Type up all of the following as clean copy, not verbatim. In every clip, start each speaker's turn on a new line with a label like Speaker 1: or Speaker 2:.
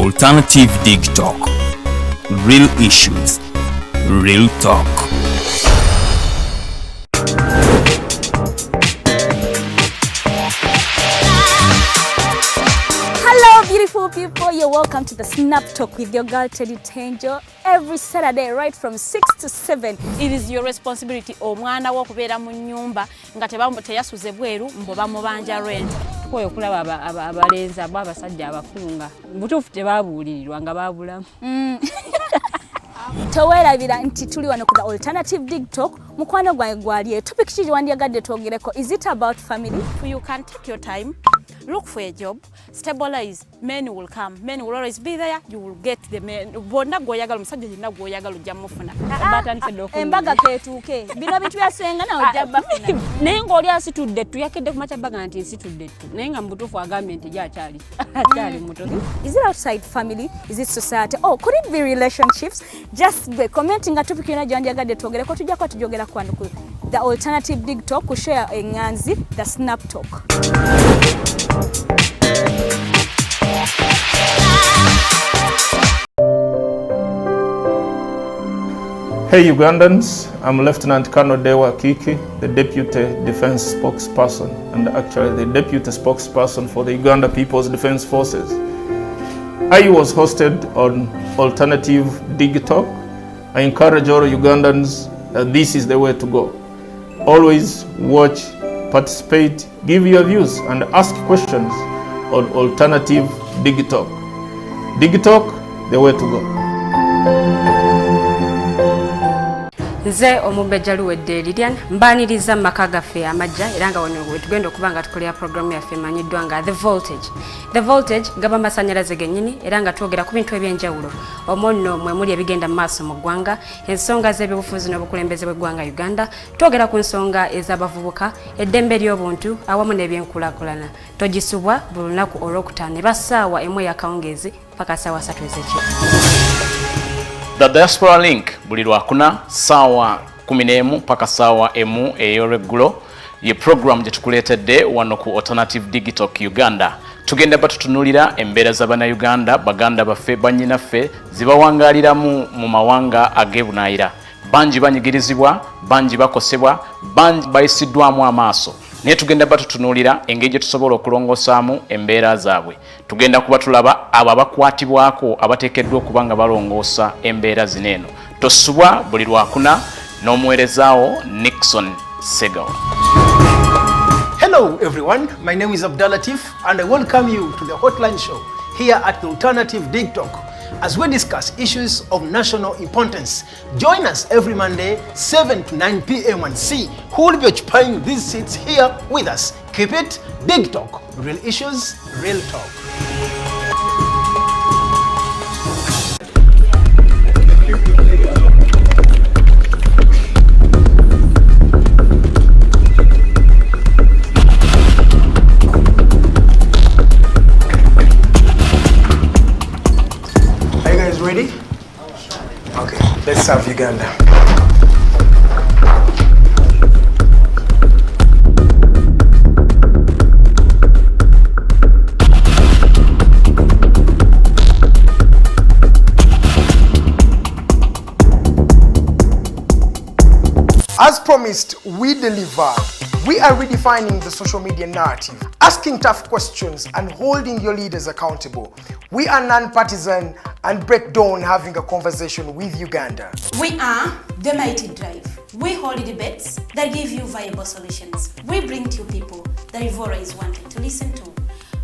Speaker 1: Alternative Digitalk. Real issues, real talk.
Speaker 2: Hello beautiful people, you're welcome to the Snap Talk with your girl Teddy Tenjo every Saturday right from 6 to 7.
Speaker 3: It is your responsibility omwana wo kubeera mu nyumba nga teyasuze bweru mbo bamubanja rent. Koyo kulaba abalenzi abasajja abakunga butuufu tebabuulirirwa nga babulamu.
Speaker 2: Towerabira nti tuli wano ku the Alternative Digitalk. Mukwano gwange gwaliye topic kiji wandiyagadde twogereko. Is it about family?
Speaker 3: You can take your time, look for a job, stabilize, men will come, men will always be there, you will get the men. Bonna goyagala musajja yenna goyagala ojja mufuna.
Speaker 2: Embaga ketuuke bino bitu byasenga na ojja bafuna.
Speaker 3: Naye ng'oli asitudde tu yakedde ku makyabbaga nti nsitudde tu naye nga mubutuufu agambye nti gy'akyali muto.
Speaker 2: Is it outside family? Is it society? Oh, could it be relationships? Just be commenting a topic yona gyandiyagadde twogereko tujja kuba tujogera kwano ku the Alternative Digitalk ku share enganzi the Snap Talk.
Speaker 4: Hey Ugandans, I'm Lieutenant Colonel Dewa Kiki, the Deputy Defense Spokesperson and actually the Deputy Spokesperson for the Uganda People's Defense Forces. I was hosted on Alternative Digitalk. I encourage all Ugandans that this is the way to go. Always watch, participate, give your views and ask questions on Alternative Digitalk. Digitalk, the way to go.
Speaker 5: Nze omubejja Luwedde Lilian mbaniriza maka gaffe amajja era nga wano tugenda okuba nga tukolera programu yaffe emanyiddwa nga The Voltage gaba amasannyalaze gennyini era nga twogera ku bintu eby'enjawulo omwo mwe muli ebigenda mu maaso mu ggwanga, ensonga z'ebyobufuzi n'obukulembeze bw'eggwanga Uganda, twogera ku nsonga ez'abavubuka, eddembe ly'obuntu awamu n'ebyenkulaakulana. Togisubwa buli lunaku olw'okutaano eba ssaawa emu ey'akawungeezi paka ssaawa 3 ez'ekiro.
Speaker 6: The Diaspora Link buli lwakuna ssaawa 11 paka ssaawa 1 ey'olweggulo ye program gye tukuleetedde wano ku Alternative Digitalk Uganda. Tugenda batutunulira embeera z'Abannayuganda baganda baffe bannyinaffe zibawangaaliramu mu mawanga ag'ebunaayira. Bangi banyigirizibwa, bangi bakosebwa, bangi bayisiddwamu amaaso. Naye tugenda batutunulira engeri gye tusobola okulongosaamu embeera zaabwe. Tugenda kuba tulaba abo abakwatibwako abateekeddwa okuba nga balongoosa embeera zino eno. Tosubwa buli lwakuna n'omuweerezaawo Nixon Segawa.
Speaker 7: Hello everyone, my name is Abdulatif and I welcome you to the Hotline Show here at the Alternative Digitalk as we discuss issues of national importance. Join us every Monday 7 to 9 p.m. and see who will be occupying these seats here with us. Keep it Digitalk, real issues, real talk. Ready? Okay, let's serve Uganda. As promised, we deliver. We are redefining the social media narrative, asking tough questions and holding your leaders accountable. We are non-partisan and break down having a conversation with Uganda.
Speaker 8: We are the Mighty Drive. We hold debates that give you viable solutions. We bring to you people that you've always wanted to listen to.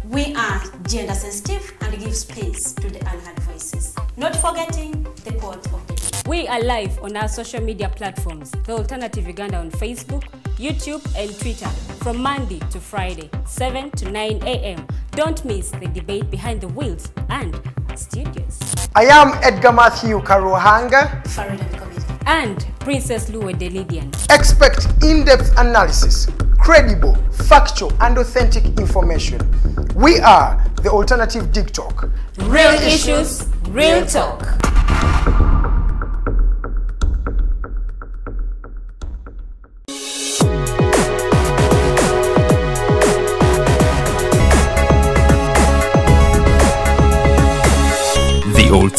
Speaker 8: We are gender sensitive and give space to the unheard voices. Not forgetting the quote of the day.
Speaker 5: We are live on our social media platforms, The Alternative Uganda on Facebook, YouTube and Twitter from Monday to Friday, 7 to 9 a.m. Don't miss the debate behind the wheels and studios.
Speaker 7: I am Edgar Mathew Karuhanga,
Speaker 8: Farida Bikobere,
Speaker 5: and Princess Luwedde Lilian.
Speaker 7: Expect in-depth analysis, credible, factual and authentic information. We are the Alternative Digitalk.
Speaker 5: Real issues, real talk.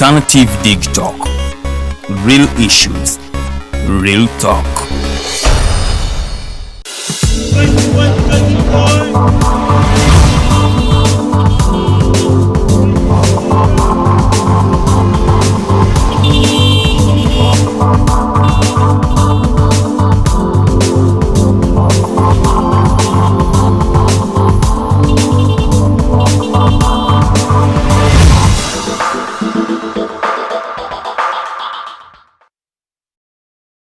Speaker 1: Alternative Digitalk. Real issues, real talk.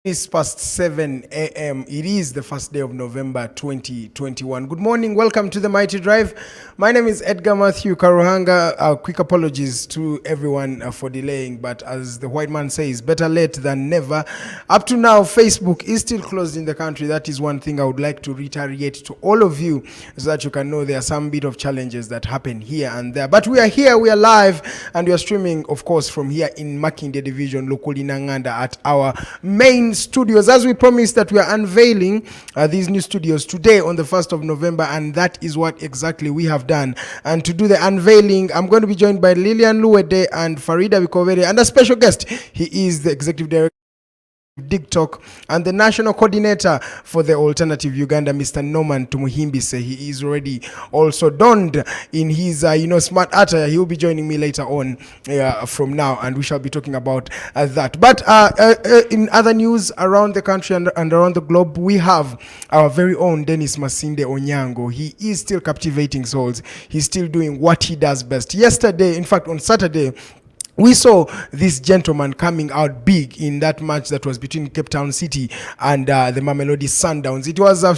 Speaker 9: It's past 7 a.m. It is the first day of November 2021. Good morning. Welcome to the Mighty Drive. My name is Edgar Mathew Karuhanga. Quick apologies to everyone for delaying, but as the white man says, better late than never. Up to now, Facebook is still closed in the country. That is one thing I would like to reiterate to all of you so that you can know there are some bit of challenges that happen here and there. But we are here, we are live, and we are streaming, of course, from here in Makinde Division, locally Nanganda, at our main studios. As we promised that we are unveiling these new studios today on the 1st of November, and that is what exactly we have done. And to do the unveiling, I'm going to be joined by Lilian, Luwedde and Farida Bikobere, and a special guest. He is the executive director Digitalk and the national coordinator for the Alternative Uganda, Mr. Norman Tumuhimbise. He is already also donned in his smart attire. He will be joining me later on from now, and we shall be talking about that. But in other news around the country and around the globe, we have our very own Dennis Masinde Onyango. He is still captivating souls. He's still doing what he does best. Yesterday, in fact on Saturday, we saw this gentleman coming out big in that match that was between Cape Town City and the Mamelodi Sundowns. It was a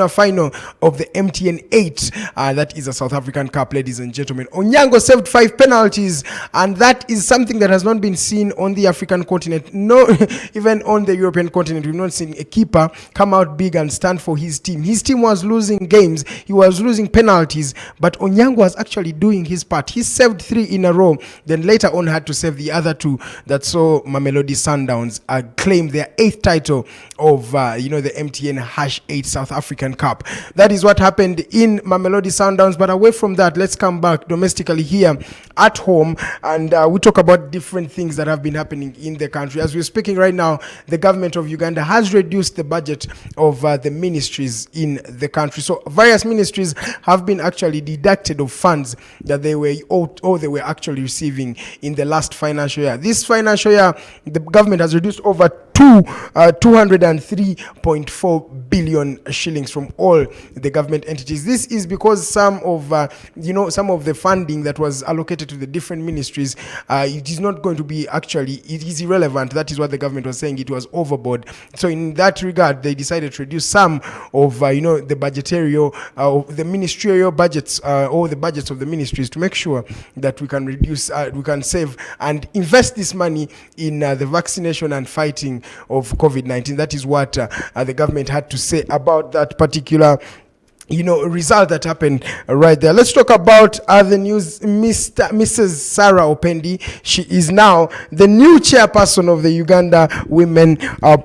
Speaker 9: final of the MTN 8. That is a South African Cup, ladies and gentlemen. Onyango saved 5 penalties, and that is something that has not been seen on the African continent. No, even on the European continent, we've not seen a keeper come out big and stand for his team. His team was losing games. He was losing penalties, but Onyango was actually doing his part. He saved 3 in a row, then later on had to save the other 2 that saw Mamelodi Sundowns claim their 8th title of the MTN #8 South African Cup. That is what happened in Mamelodi Sundowns. But away from that, let's come back domestically here at home, and we talk about different things that have been happening in the country. As we're speaking right now, the government of Uganda has reduced the budget of the ministries in the country. So various ministries have been actually deducted of funds that they were owed, or they were actually receiving in the last financial year. This financial year, the government has reduced over 203.4 billion shillings from all the government entities. This is because some of the funding that was allocated to the different ministries, it is not going to be it is irrelevant. That is what the government was saying. It was overboard. So in that regard, they decided to reduce some of the budgetary the ministerial budgets or the budgets of the ministries to make sure that we can reduce, we can save and invest this money in the vaccination and fighting of COVID-19. That is what the government had to say about that particular result that happened right there. Let's talk about other news. Mrs. Sarah Opendi, she is now the new chairperson of the Uganda Women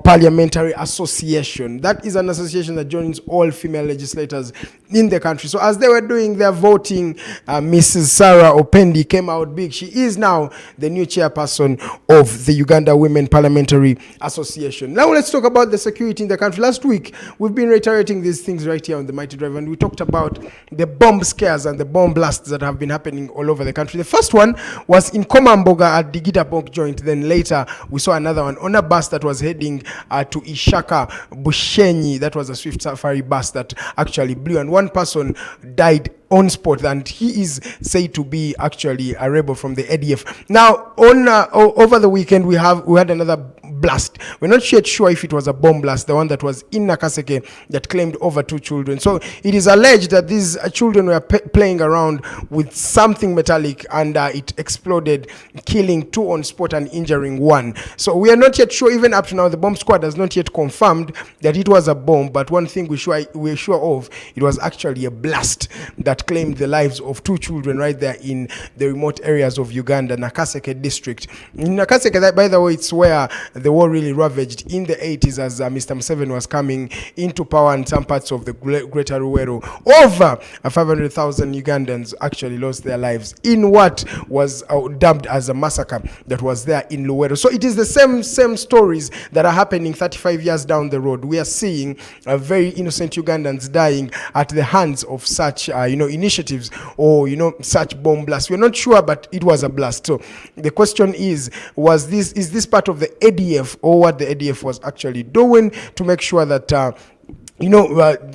Speaker 9: Parliamentary Association. That is an association that joins all female legislators in the country. So as they were doing their voting, Mrs. Sarah Opendi came out big. She is now the new chairperson of the Uganda Women Parliamentary Association. Now let's talk about the security in the country. Last week, we've been reiterating these things right here on the Mighty Drive, and we talked about the bomb scares and the bomb blasts that have been happening all over the country. The first one was in Komamboga at the Digitalk joint. Then later we saw another one on a bus that was heading to Ishaka Bushenyi. That was a Swift Safari bus that actually blew, and one person died on spot, and he is said to be actually a rebel from the ADF. Now over the weekend we had another blast. We're not yet sure if it was a bomb blast, the one that was in Nakaseke that claimed over 2 children. So it is alleged that these children were playing around with something metallic, and it exploded, killing 2 on spot and injuring 1. So we are not yet sure. Even up to now, the bomb squad has not yet confirmed that it was a bomb, but one thing we're sure of, it was actually a blast that claimed the lives of 2 children right there in the remote areas of Uganda, Nakaseke district. In Nakaseke, that, by the way, it's where the war really ravaged in the 80s as Mr. Museveni was coming into power in some parts of the greater Luwedde. Over 500,000 Ugandans actually lost their lives in what was dubbed as a massacre that was there in Luwedde. So it is the same stories that are happening 35 years down the road. We are seeing very innocent Ugandans dying at the hands of such initiatives or such bomb blasts. We're not sure, but it was a blast. So the question is this part of the ADF or what the ADF was actually doing to make sure that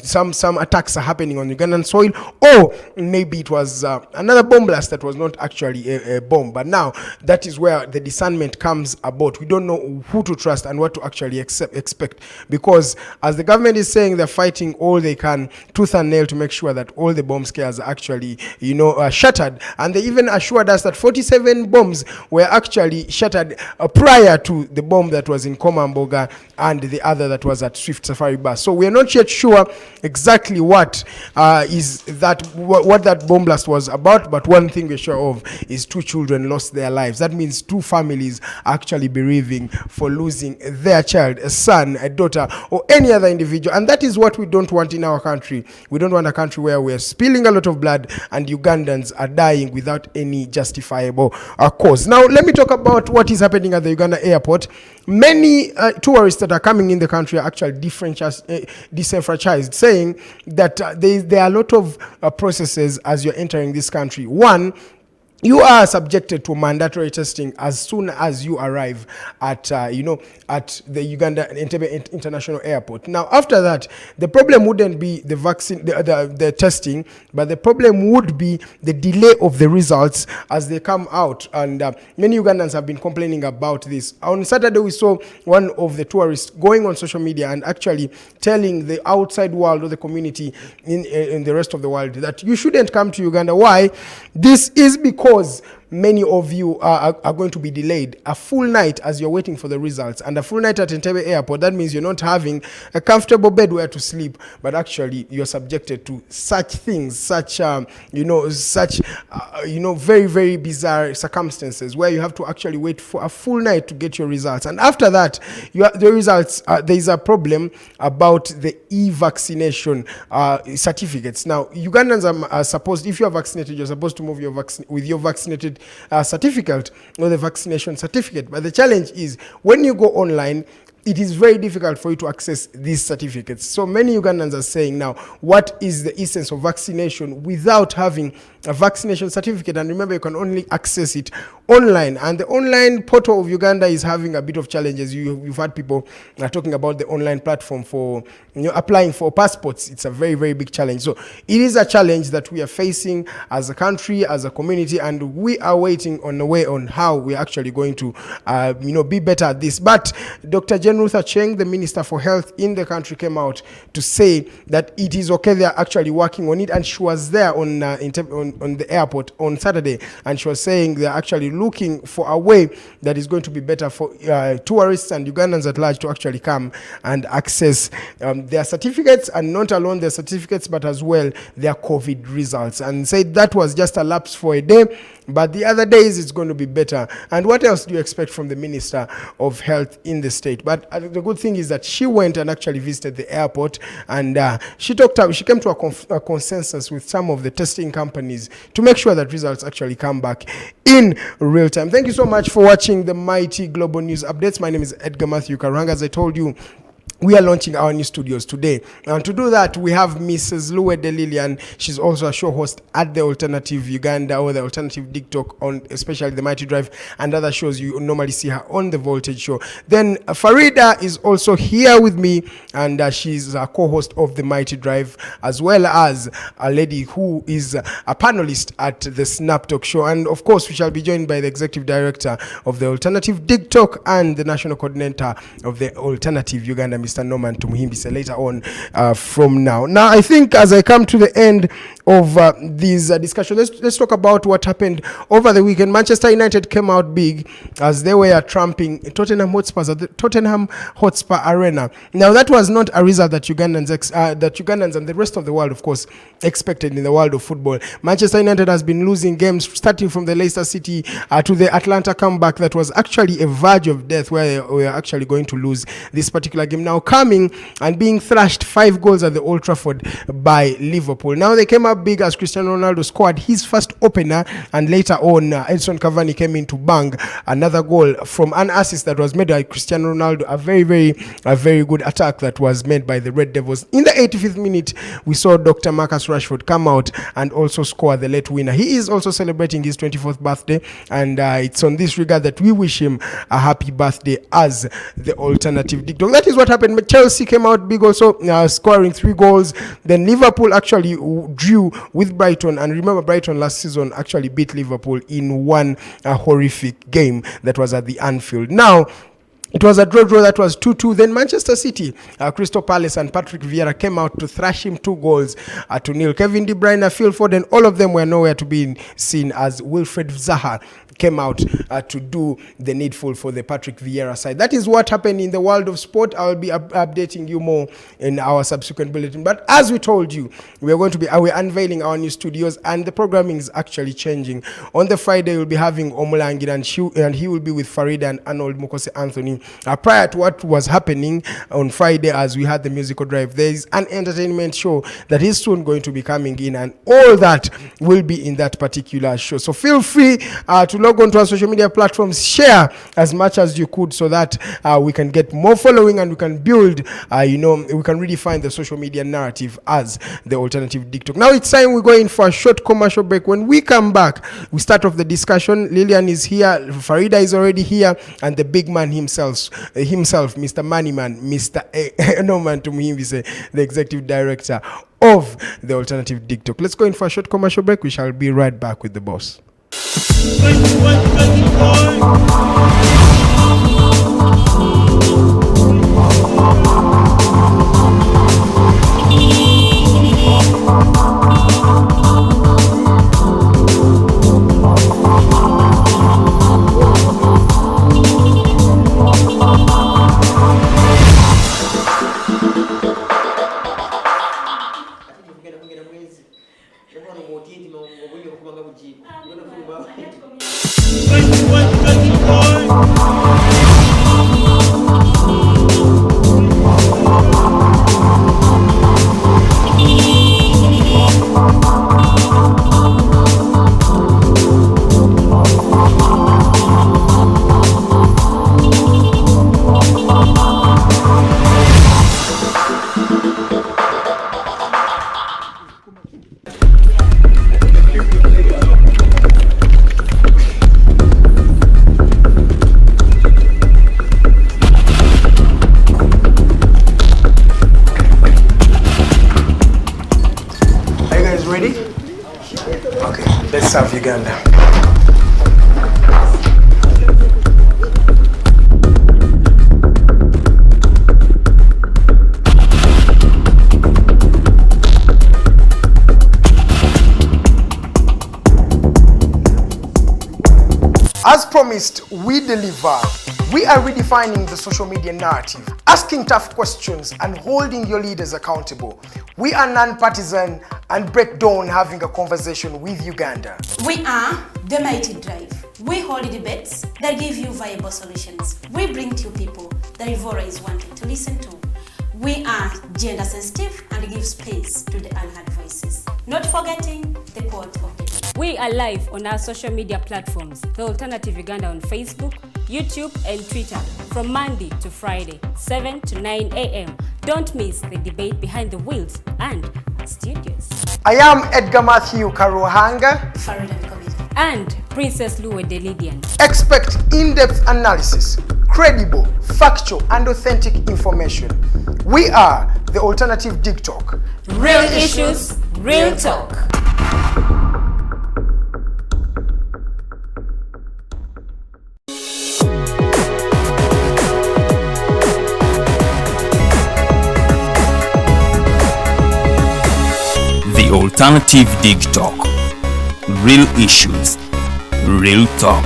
Speaker 9: some attacks are happening on Ugandan soil, or maybe it was another bomb blast that was not actually a bomb. But now that is where the discernment comes about. We don't know who to trust and what to actually expect, because as the government is saying, they're fighting all they can tooth and nail to make sure that all the bomb scares are actually shattered, and they even assured us that 47 bombs were actually shattered prior to the bomb that was in Komamboga and the other that was at Swift Safari Bus. So we are not yet sure exactly what that bomb blast was about, but one thing we're sure of is 2 children lost their lives. That means 2 families actually bereaving for losing their child, a son, a daughter, or any other individual. And that is what we don't want in our country. We don't want a country where we're spilling a lot of blood and Ugandans are dying without any justifiable cause. Now, let me talk about what is happening at the Uganda airport. Many tourists that are coming in the country are actually disenfranchised, saying that there are a lot of processes as you're entering this country. One, you are subjected to mandatory testing as soon as you arrive at at the Uganda Entebbe International Airport. Now, after that, the problem wouldn't be the vaccine, the testing, but the problem would be the delay of the results as they come out. And many Ugandans have been complaining about this. On Saturday, we saw one of the tourists going on social media and actually telling the outside world or the community in the rest of the world that you shouldn't come to Uganda. Why? This is because many of you are going to be delayed a full night as you're waiting for the results, and a full night at Entebbe Airport. That means you're not having a comfortable bed where to sleep, but actually you're subjected to such things, such very, very bizarre circumstances where you have to actually wait for a full night to get your results. And after that, the results, there is a problem about the e-vaccination certificates. Now, Ugandans are supposed, if you are vaccinated, you're supposed to move with your vaccinated certificate or the vaccination certificate. But the challenge is when you go online, it is very difficult for you to access these certificates. So many Ugandans are saying now, what is the essence of vaccination without having a vaccination certificate? And remember, you can only access it online. And the online portal of Uganda is having a bit of challenges. You've had people talking about the online platform for applying for passports. It's a very, very big challenge. So it is a challenge that we are facing as a country, as a community, and we are waiting on the way on how we're actually going to be better at this. But Dr. Ruth Acheng, the Minister for Health in the country, came out to say that it is okay. They're actually working on it, and she was there on the airport on Saturday, and she was saying they're actually looking for a way that is going to be better for tourists and Ugandans at large to actually come and access their certificates, and not alone their certificates, but as well their COVID results, and said that was just a lapse for a day, but the other days it's going to be better. And what else do you expect from the Minister of Health in the state? But the good thing is that she went and actually visited the airport, and she came to a consensus with some of the testing companies to make sure that results actually come back in real time. Thank you so much for watching the Mighty Global News Updates. My name is Edgar Mathew Karuhanga. As I told you, we are launching our new studios today. And to do that, we have Mrs. Luwedde Lilian. She's also a show host at the Alternative Uganda or the Alternative Digitalk, on especially the Mighty Drive and other shows. You normally see her on the Voltage show. Then Farida is also here with me, and she's a co-host of the Mighty Drive, as well as a lady who is a panelist at the Snap Talk show. And of course, we shall be joined by the Executive Director of the Alternative Digitalk and the National Coordinator of the Alternative Uganda, Mr. Mr. Norman Tumuhimbise later on from now. Now, I think as I come to the end of this discussion, let's talk about what happened over the weekend. Manchester United came out big as they were tramping Tottenham Hotspurs at the Tottenham Hotspur Arena. Now, that was not a result that Ugandans and the rest of the world, of course, expected in the world of football. Manchester United has been losing games starting from the Leicester City to the Atlanta comeback that was actually a verge of death, where we are actually going to lose this particular game. Now coming and being thrashed 5 goals at the Old Trafford by Liverpool. Now they came up big as Cristiano Ronaldo scored his first opener, and later on Edson Cavani came in to bang another goal from an assist that was made by Cristiano Ronaldo. A very good attack that was made by the Red Devils. In the 85th minute, we saw Dr. Marcus Rashford come out and also score the late winner. He is also celebrating his 24th birthday, and it's on this regard that we wish him a happy birthday as the alternative Digitalk. That is what happened. Chelsea came out big also, scoring 3 goals. Then Liverpool actually drew with Brighton, and remember Brighton last season actually beat Liverpool in one horrific game that was at the Anfield. Now, it was a draw that was 2-2. Then Manchester City, Crystal Palace and Patrick Vieira came out to thrash him 2-0. Kevin De Bruyne, Phil Foden, all of them were nowhere to be seen as Wilfred Zaha came out to do the needful for the Patrick Vieira side. That is what happened in the world of sport. I will be updating you more in our subsequent bulletin. But as we told you, we're unveiling our new studios, and the programming is actually changing. On the Friday, we'll be having Omulangir, and he will be with Farida and Arnold Mukose Anthony. Prior to what was happening on Friday, as we had the musical drive, there is an entertainment show that is soon going to be coming in, and all that will be in that particular show. So feel free to log on to our social media platforms, share as much as you could, so that we can get more following and we can build, we can redefine the social media narrative as the alternative Digitalk. Now it's time we go in for a short commercial break. When we come back, we start off the discussion. Lilian is here, Farida is already here, and the big man himself, Mr. Moneyman, Mr. Norman Tumuhimbise, the executive director of the alternative Digitalk. Let's go in for a short commercial break. We shall be right back with the boss. South Uganda. As promised, we deliver. We are redefining the social media narrative, asking tough questions and holding your leaders accountable. We are non-partisan and break down having a conversation with Uganda.
Speaker 8: We are the Mighty Drive. We hold debates that give you viable solutions. We bring to you people that Evora is wanting to listen to. We are gender sensitive and give space to the unheard voices. Not forgetting the quote of the day.
Speaker 5: We are live on our social media platforms, The Alternative Uganda on Facebook, YouTube and Twitter from Monday to Friday, 7 to 9 a.m. Don't miss the debate behind the wheels and studios.
Speaker 9: I am Edgar Mathew Karuhanga,
Speaker 8: Farida Bikobere,
Speaker 5: and Princess Luwedde Lilian.
Speaker 9: Expect in-depth analysis, credible, factual and authentic information. We are the Alternative Digitalk.
Speaker 5: Real issues, real talk.
Speaker 1: Alternative Digitalk. Real issues, real talk.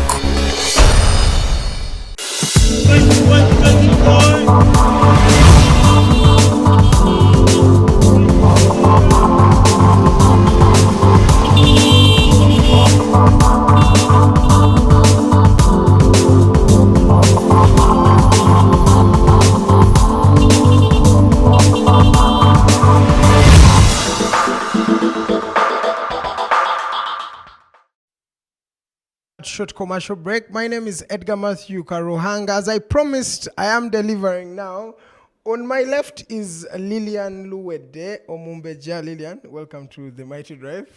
Speaker 9: Short commercial break. My name is Edgar Mathew Karuhanga. As I promised, I am delivering now. On my left is Lilian Luwedde Lilian. Welcome to the Mighty Drive.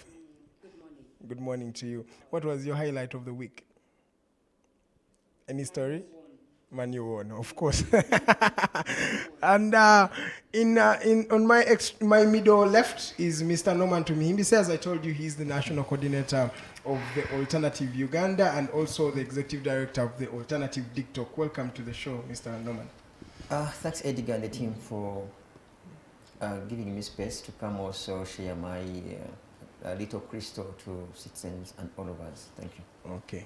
Speaker 10: Good morning.
Speaker 9: Good morning to you. What was your highlight of the week? Any story? Man, you won, of course. And on my middle left is Mr. Norman Tumihimbi. As I told you, he's the national coordinator of the Alternative Uganda and also the executive director of the Alternative Digitalk. Welcome to the show, Mr. Norman.
Speaker 10: Thanks, Edgar and the team, for giving me space to come also share my little crystal to citizens and all of us. Thank you.
Speaker 9: Okay.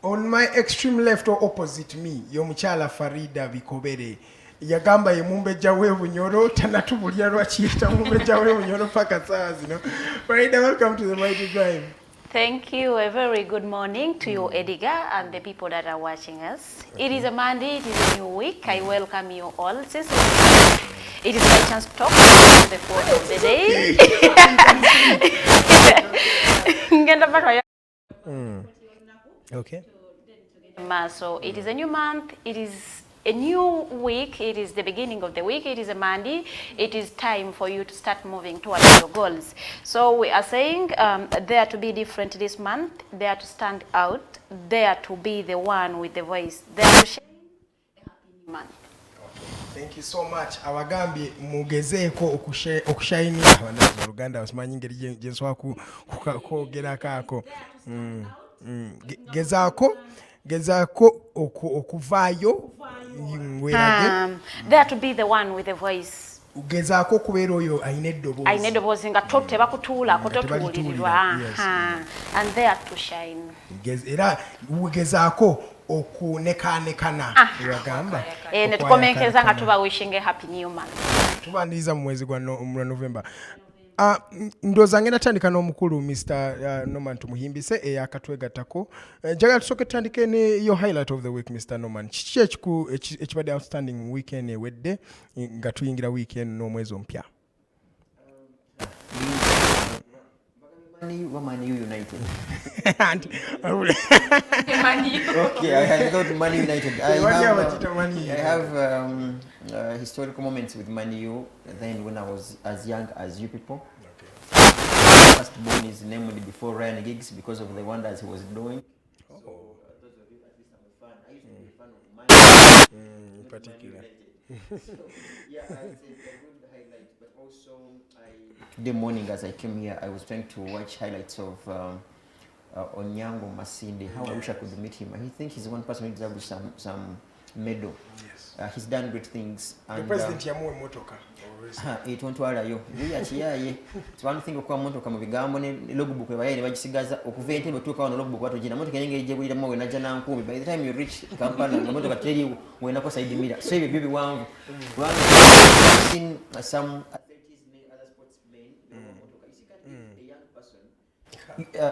Speaker 9: On my extreme left or opposite me, yomuchala Farida Bikobere. Yagamba yemumbeja we bunyoro tanatubulya lwakiyita mumbeja we bunyoro paka saa zino. Farida, welcome to the Mighty Drive.
Speaker 11: Thank you. A very good morning to you, Edgar, and the people that are watching us. Okay. It is a Monday, it is a new week. I welcome you all. Since it is my chance to talk on the phone of the day.
Speaker 9: Okay.
Speaker 11: So it is a new month, it is a new week, it is the beginning of the week, it is a Monday, it is time for you to start moving towards your goals. So we are saying dare to be different this month, dare to stand out, dare to be the one with the voice, dare to shine a happy new month.
Speaker 9: Thank you so much. Awagambi mugezeeko okushine abanazi Oluganda basimanyi ngeri gyenswa kwogera kaako. Gezaako okuvaayo ngwerage.
Speaker 11: Dare to be the one with the voice.
Speaker 9: Gezaako okubeera oyo ayina eddoboozi.
Speaker 11: Ayina eddoboozi nga tebakutuulako totuulirwa. And there to shine.
Speaker 9: Era gezaako okunekaanekana wagamba.
Speaker 11: Ne tukomenkeza nga tuba wishing a happy new month.
Speaker 9: Tubaniriza mu mwezi gwa November. Ndoza ngenda tandika n'omukulu Mr. Norman Tumuhimbise eyakatwegattako. Njagala tusooke tutandike ne your highlight of the week, Mr. Norman. Kiki ekibadde outstanding weekend ewedde nga tuyingira weekend n'omwezi ompya?
Speaker 10: Man U United.
Speaker 9: Okay,
Speaker 10: I had got Man United. I have historical moments with Man U. Then when I was as young as you people. Okay. First born is named before Ryan Giggs because of the wonders he was doing. Oh. So those of you at least I'm a fan. I used to be a fan of Man U.
Speaker 9: In particular.
Speaker 10: So, yeah, it's a good highlight. But also, today morning as I came here, I was trying to watch highlights of Onyango Masinde. How I wish I could meet him. I think he's one person who deserves some medal. Yes. He's done great things. And,
Speaker 9: the president yamuwe motoka.
Speaker 10: Etontwalayo. Yakiyaye. One thing okuwa motoka mu bigambo ne logbook ebaye ne bagisigaza okuva entebe tuuka wano logbook watogina motoka nyenge ije bulira mwe najja nankumi. By the time you reach Kampala the motoka teri wena ko side mirror. So ibe bibi wangu. I've seen some athletes and other sportsmen motoka isikati a young person.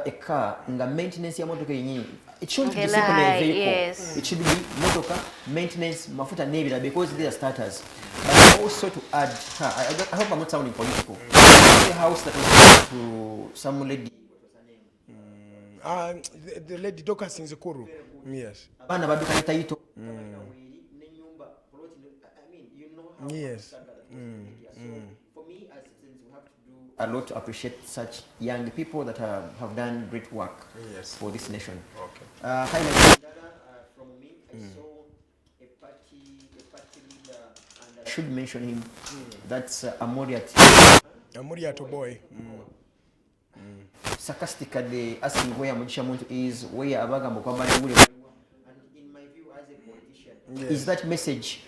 Speaker 10: A car nga maintenance ya motoka yenyewe. It shouldn't be simply a vehicle. Yes. It should be motoka, maintenance, mafuta nebira because they are starters. But also to add, I hope I'm not sounding political. The house that was to some lady. What was her name?
Speaker 9: The lady Dokas in Zekuru. Yes.
Speaker 10: Abana baduka nitaito.
Speaker 9: I mean, you know how. Yes.
Speaker 10: For me, as citizens, we have to do a lot to appreciate such young people that have done great work for this nation.
Speaker 9: Okay.
Speaker 10: Highlight from me, I saw a party leader, and I should mention him. That's
Speaker 9: Amuriat boy.
Speaker 10: Sarcastically asking where Mugisha Muntu is, where Abagambo Kwambale. And in my view, as a politician, is that message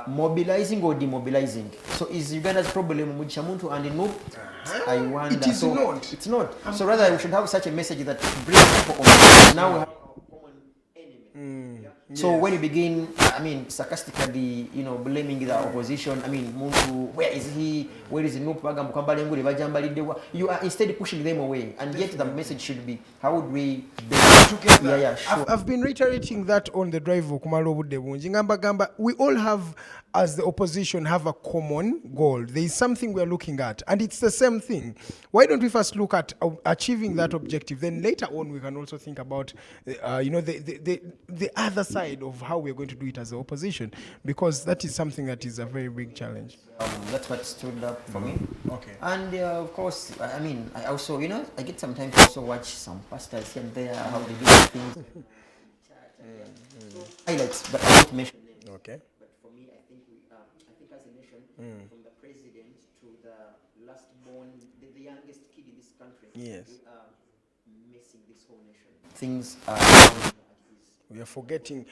Speaker 10: mobilizing or demobilizing. So is Uganda's problem mugisha muntu and Nup? I wonder.
Speaker 9: It is not.
Speaker 10: It's not. So rather we should have such a message that brings people on. Now we have a common enemy. So when you begin, I mean, sarcastically, you know, blaming the opposition, I mean, Muntu, where is he? Where is Nup? You are instead pushing them away, and yet the message should be, how would we
Speaker 9: together?
Speaker 10: Yeah, sure.
Speaker 9: I've been reiterating that on the drive. We all have, as the opposition, have a common goal. There is something we are looking at, and it's the same thing. Why don't we first look at achieving that objective? Then later on, we can also think about, you know, the other side of how we're going to do it as the opposition, because that is something that is a very big challenge.
Speaker 10: That's what stood up for me.
Speaker 9: Okay.
Speaker 10: And of course, I mean, I also, you know, I get sometimes to also watch some pastors here and there, how they do things. Highlights, but I won't mention them.
Speaker 9: Okay.
Speaker 10: But for me, I think as a nation, from the president to the last born, the youngest kid in this country,
Speaker 9: Yes.
Speaker 10: we are missing this whole nation. Things are.
Speaker 9: We are forgetting.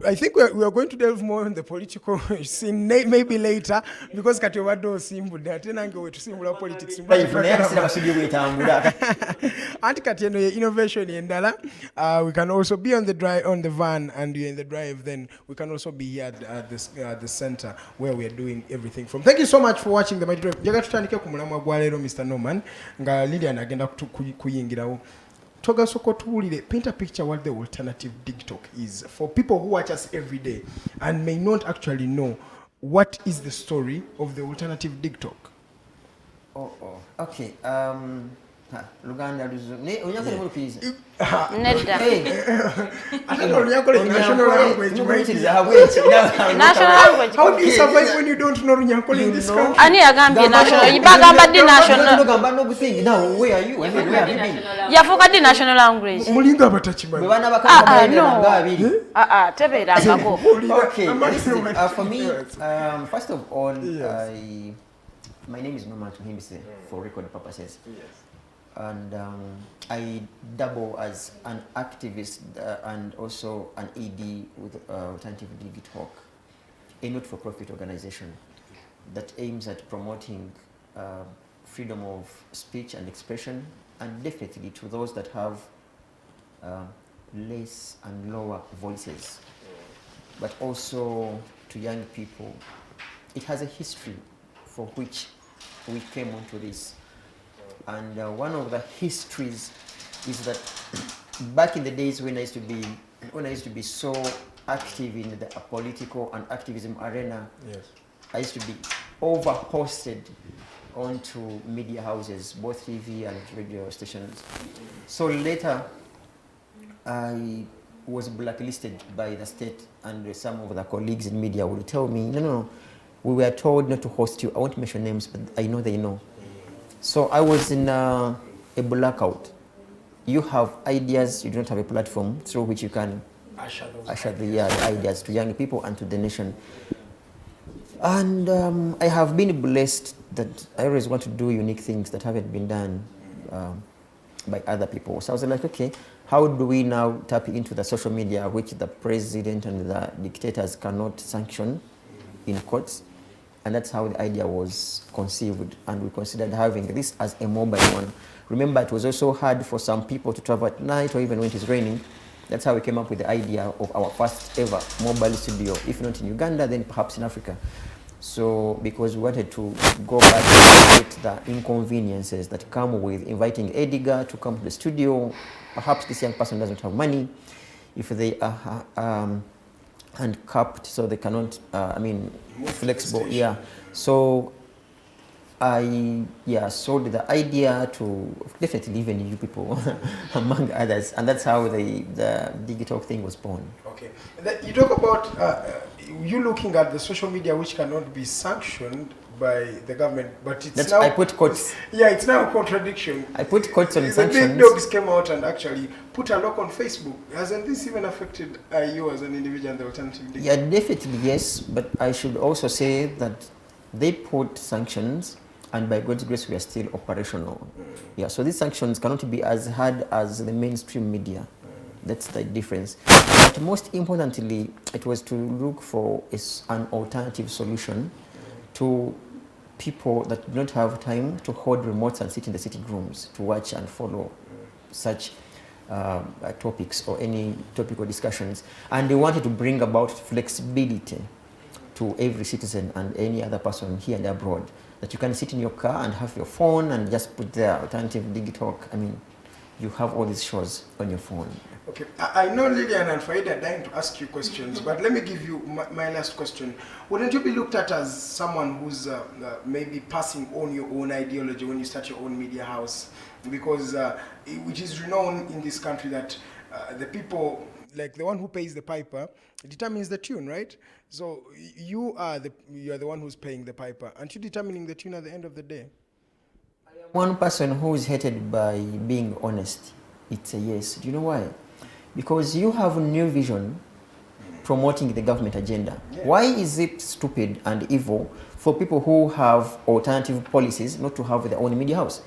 Speaker 9: I think we are going to delve more in the political scene maybe later, because Katiwado simple that to simple politics. And Katieno innovation in Dala. We can also be on the van, and you're in the drive. Then we can also be here at the center where we are doing everything from. Thank you so much for watching the Mighty Drive. Jaga tutandike ku mulamwa gwa leero Mr. Norman nga Lilian agenda kuyingirawo. Paint a picture what the alternative Digitalk is for people who watch us every day and may not actually know what is the story of the alternative Digitalk.
Speaker 10: Okay. Luganda please.
Speaker 11: Nedda.
Speaker 9: National language.
Speaker 11: National language.
Speaker 9: How do you survive when you don't know Runyankole in this country?
Speaker 11: Ani yagambye national. Yibagamba di national.
Speaker 10: Now where are you? I mean, where have you been?
Speaker 11: Yafuka di national language.
Speaker 9: Mulinga batachimanyi.
Speaker 11: No. Tebeerangako.
Speaker 10: Okay. For me, first of all, my name is Norman Tuhimbise for record purposes. Yes. And I double as an activist and also an ED with Alternative Digitalk, a not-for-profit organization that aims at promoting freedom of speech and expression, and definitely to those that have less and lower voices, but also to young people. It has a history for which we came onto this. And one of the histories is that back in the days when I used to be so active in the political and activism arena, yes, I used to be over-hosted onto media houses, both TV and radio stations. So later, I was blacklisted by the state, and some of the colleagues in media would tell me, no, we were told not to host you. I won't mention names, but I know they know. So I was in a blackout. You have ideas, you don't have a platform through which you can usher the ideas to young people and to the nation. And I have been blessed that I always want to do unique things that haven't been done by other people. So I was like, okay, how do we now tap into the social media which the president and the dictators cannot sanction in courts? And that's how the idea was conceived, and we considered having this as a mobile one. Remember, it was also hard for some people to travel at night or even when it is raining. That's how we came up with the idea of our first ever mobile studio, if not in Uganda, then perhaps in Africa. So, because we wanted to go back to the inconveniences that come with inviting Edgar to come to the studio. Perhaps this young person doesn't have money. If they are handcuffed, so they cannot, flexible, yeah. So I sold the idea to definitely even you people, among others, and that's how the Digitalk thing was born.
Speaker 9: Okay, you talk about you looking at the social media which cannot be sanctioned by the government, but it's now,
Speaker 10: I put quotes.
Speaker 9: Yeah, it's now a contradiction.
Speaker 10: I put quotes on sanctions.
Speaker 9: The big dogs came out and actually put a lock on Facebook. Hasn't this even affected you as an individual and the alternative?
Speaker 10: Yeah, definitely yes, but I should also say that they put sanctions, and by God's grace we are still operational. Yeah, so these sanctions cannot be as hard as the mainstream media. That's the difference. But most importantly, it was to look for an alternative solution to people that do not have time to hold remotes and sit in the sitting rooms to watch and follow such topics or any topical discussions. And they wanted to bring about flexibility to every citizen and any other person here and abroad, that you can sit in your car and have your phone and just put the alternative Digitalk. I mean, you have all these shows on your phone.
Speaker 9: Okay, I know Lilian and Farida are dying to ask you questions, but let me give you my last question. Wouldn't you be looked at as someone who's maybe passing on your own ideology when you start your own media house? Because which is renowned in this country that the people, like the one who pays the piper, determines the tune, right? So you are the one who's paying the piper. Aren't you determining the tune at the end of the day?
Speaker 10: One person who is hated by being honest, it's a yes. Do you know why? Because you have a new vision promoting the government agenda. Yeah. Why is it stupid and evil for people who have alternative policies not to have their own media house?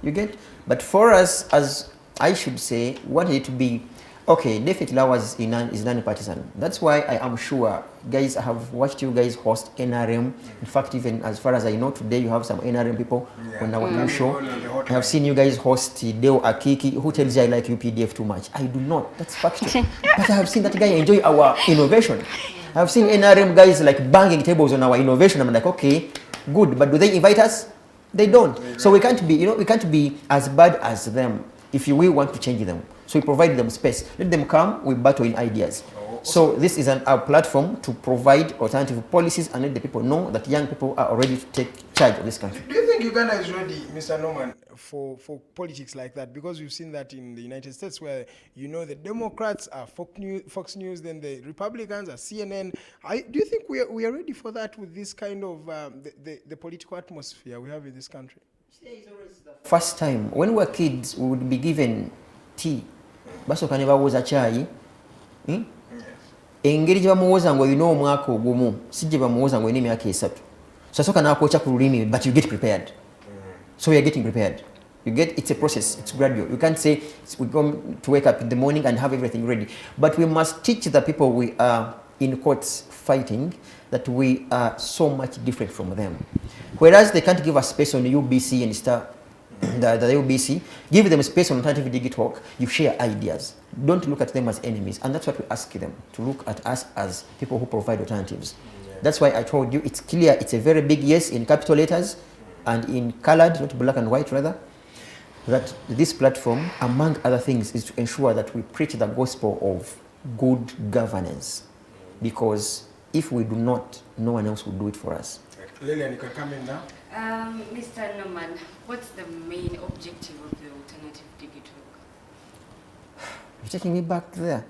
Speaker 10: You get? But for us, as I should say, what it to be, okay, definitely ours is non-partisan. That's why I am sure, guys, I have watched you guys host NRM. In fact, even as far as I know, today you have some NRM people on our new show. I have seen you guys host Deo Akiki, who tells you I like UPDF too much. I do not. That's factual. But I have seen that guy enjoy our innovation. I have seen NRM guys like banging tables on our innovation. I'm like, okay, good. But do they invite us? They don't. So we can't be, we can't be as bad as them if we want to change them. So we provide them space. Let them come, we battle in ideas. So this is our platform to provide alternative policies and let the people know that young people are ready to take charge of this country.
Speaker 9: Do you think Uganda is ready, Mr. Norman, for politics like that? Because we've seen that in the United States where, the Democrats are Fox News, then the Republicans are CNN. Do you think we are ready for that with this kind of the political atmosphere we have in this country?
Speaker 10: First time, when we were kids, we would be given tea. Basooka ne bawooza chai. Engeri gye bamuwooza ngo olina omwaka ogumu si gye bamuwooza ngo olina emyaka esatu. So asooka n'akwokya ku lulimi, but you get prepared. So we are getting prepared. It's a process, it's gradual. You can't say we're going to wake up in the morning and have everything ready. But we must teach the people we are in courts fighting that we are so much different from them. Whereas they can't give us space on the UBC and start the UBC, give them space on alternative Digitalk, you share ideas. Don't look at them as enemies. And that's what we ask them, to look at us as people who provide alternatives. Yeah. That's why I told you, it's clear, it's a very big yes in capital letters and in colored, not black and white rather, that this platform, among other things, is to ensure that we preach the gospel of good governance. Because if we do not, no one else will do it for us.
Speaker 9: Lilian, you can come in now.
Speaker 5: Mr. Norman, what's the main objective of the alternative Digitalk?
Speaker 10: You're taking me back there.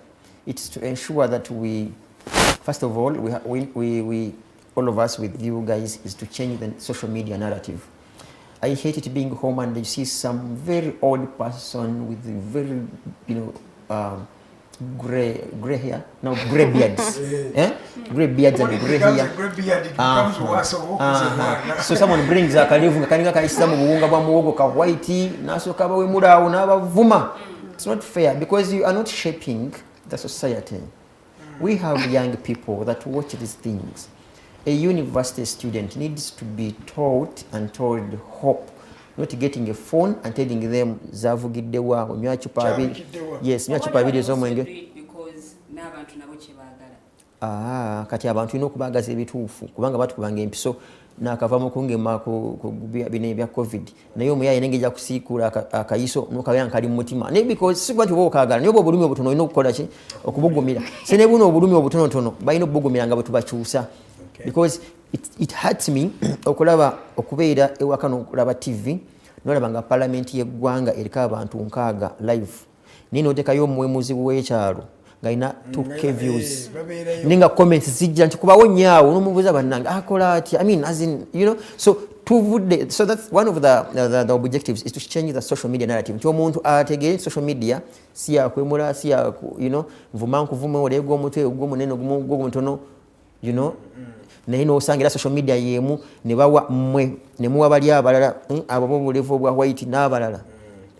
Speaker 10: It's to ensure that we, first of all, we all of us with you guys, is to change the social media narrative. I hate it being home and you see some very old person with very, gray hair, no, gray beards. Gray beards and gray hair.
Speaker 9: Gray beard, it becomes worse.
Speaker 10: So someone brings a kalivu kaninga kaisa mu buwunga bwa muwogo ka white naso kaba we murawo n'abavuma. It's not fair because you are not shaping the society. We have young people that watch these things. A university student needs to be taught and told hope. Not getting a phone and telling them zavugiddewa onywa chupa abiri. Yes, onywa chupa abiri ez'omwenge.
Speaker 5: Because n'abantu nabo kye baagala.
Speaker 10: Kati abantu ino okubagaza ebituufu kubanga batukubanga empiso n'akava mu kungema ku bino ebya COVID. Naye omuyaye nengeja kusiikula akayiso n'okabeera nkali mu mutima. Ne because si kwati oba okaagala naye oba obulumi obutono olina okukola ki? Okubugumira. Se ne buno obulumi obutonotono balina okubugumira nga bwe tubakyusa. Because it hurts me okubeera ewaka n'okulaba TV n'olaba nga parliament y'eggwanga eriko abantu nkaaga live naye n'oteekayo omuwemuzi w'ekyalo ng'alina 2K views nenga comments zijja nti kubawo nnyawo n'omubuuza bannange akola atya so that's one of the objectives is to change the social media narrative nti omuntu ategeere social media si yakwemula si nvuma nkuvuma oleega omutwe ogw'omunene ogw'omutono naye n'osangira social media yemu ne bawa mmwe ne muwa bali abalala abo b'obulevu obwa white n'abalala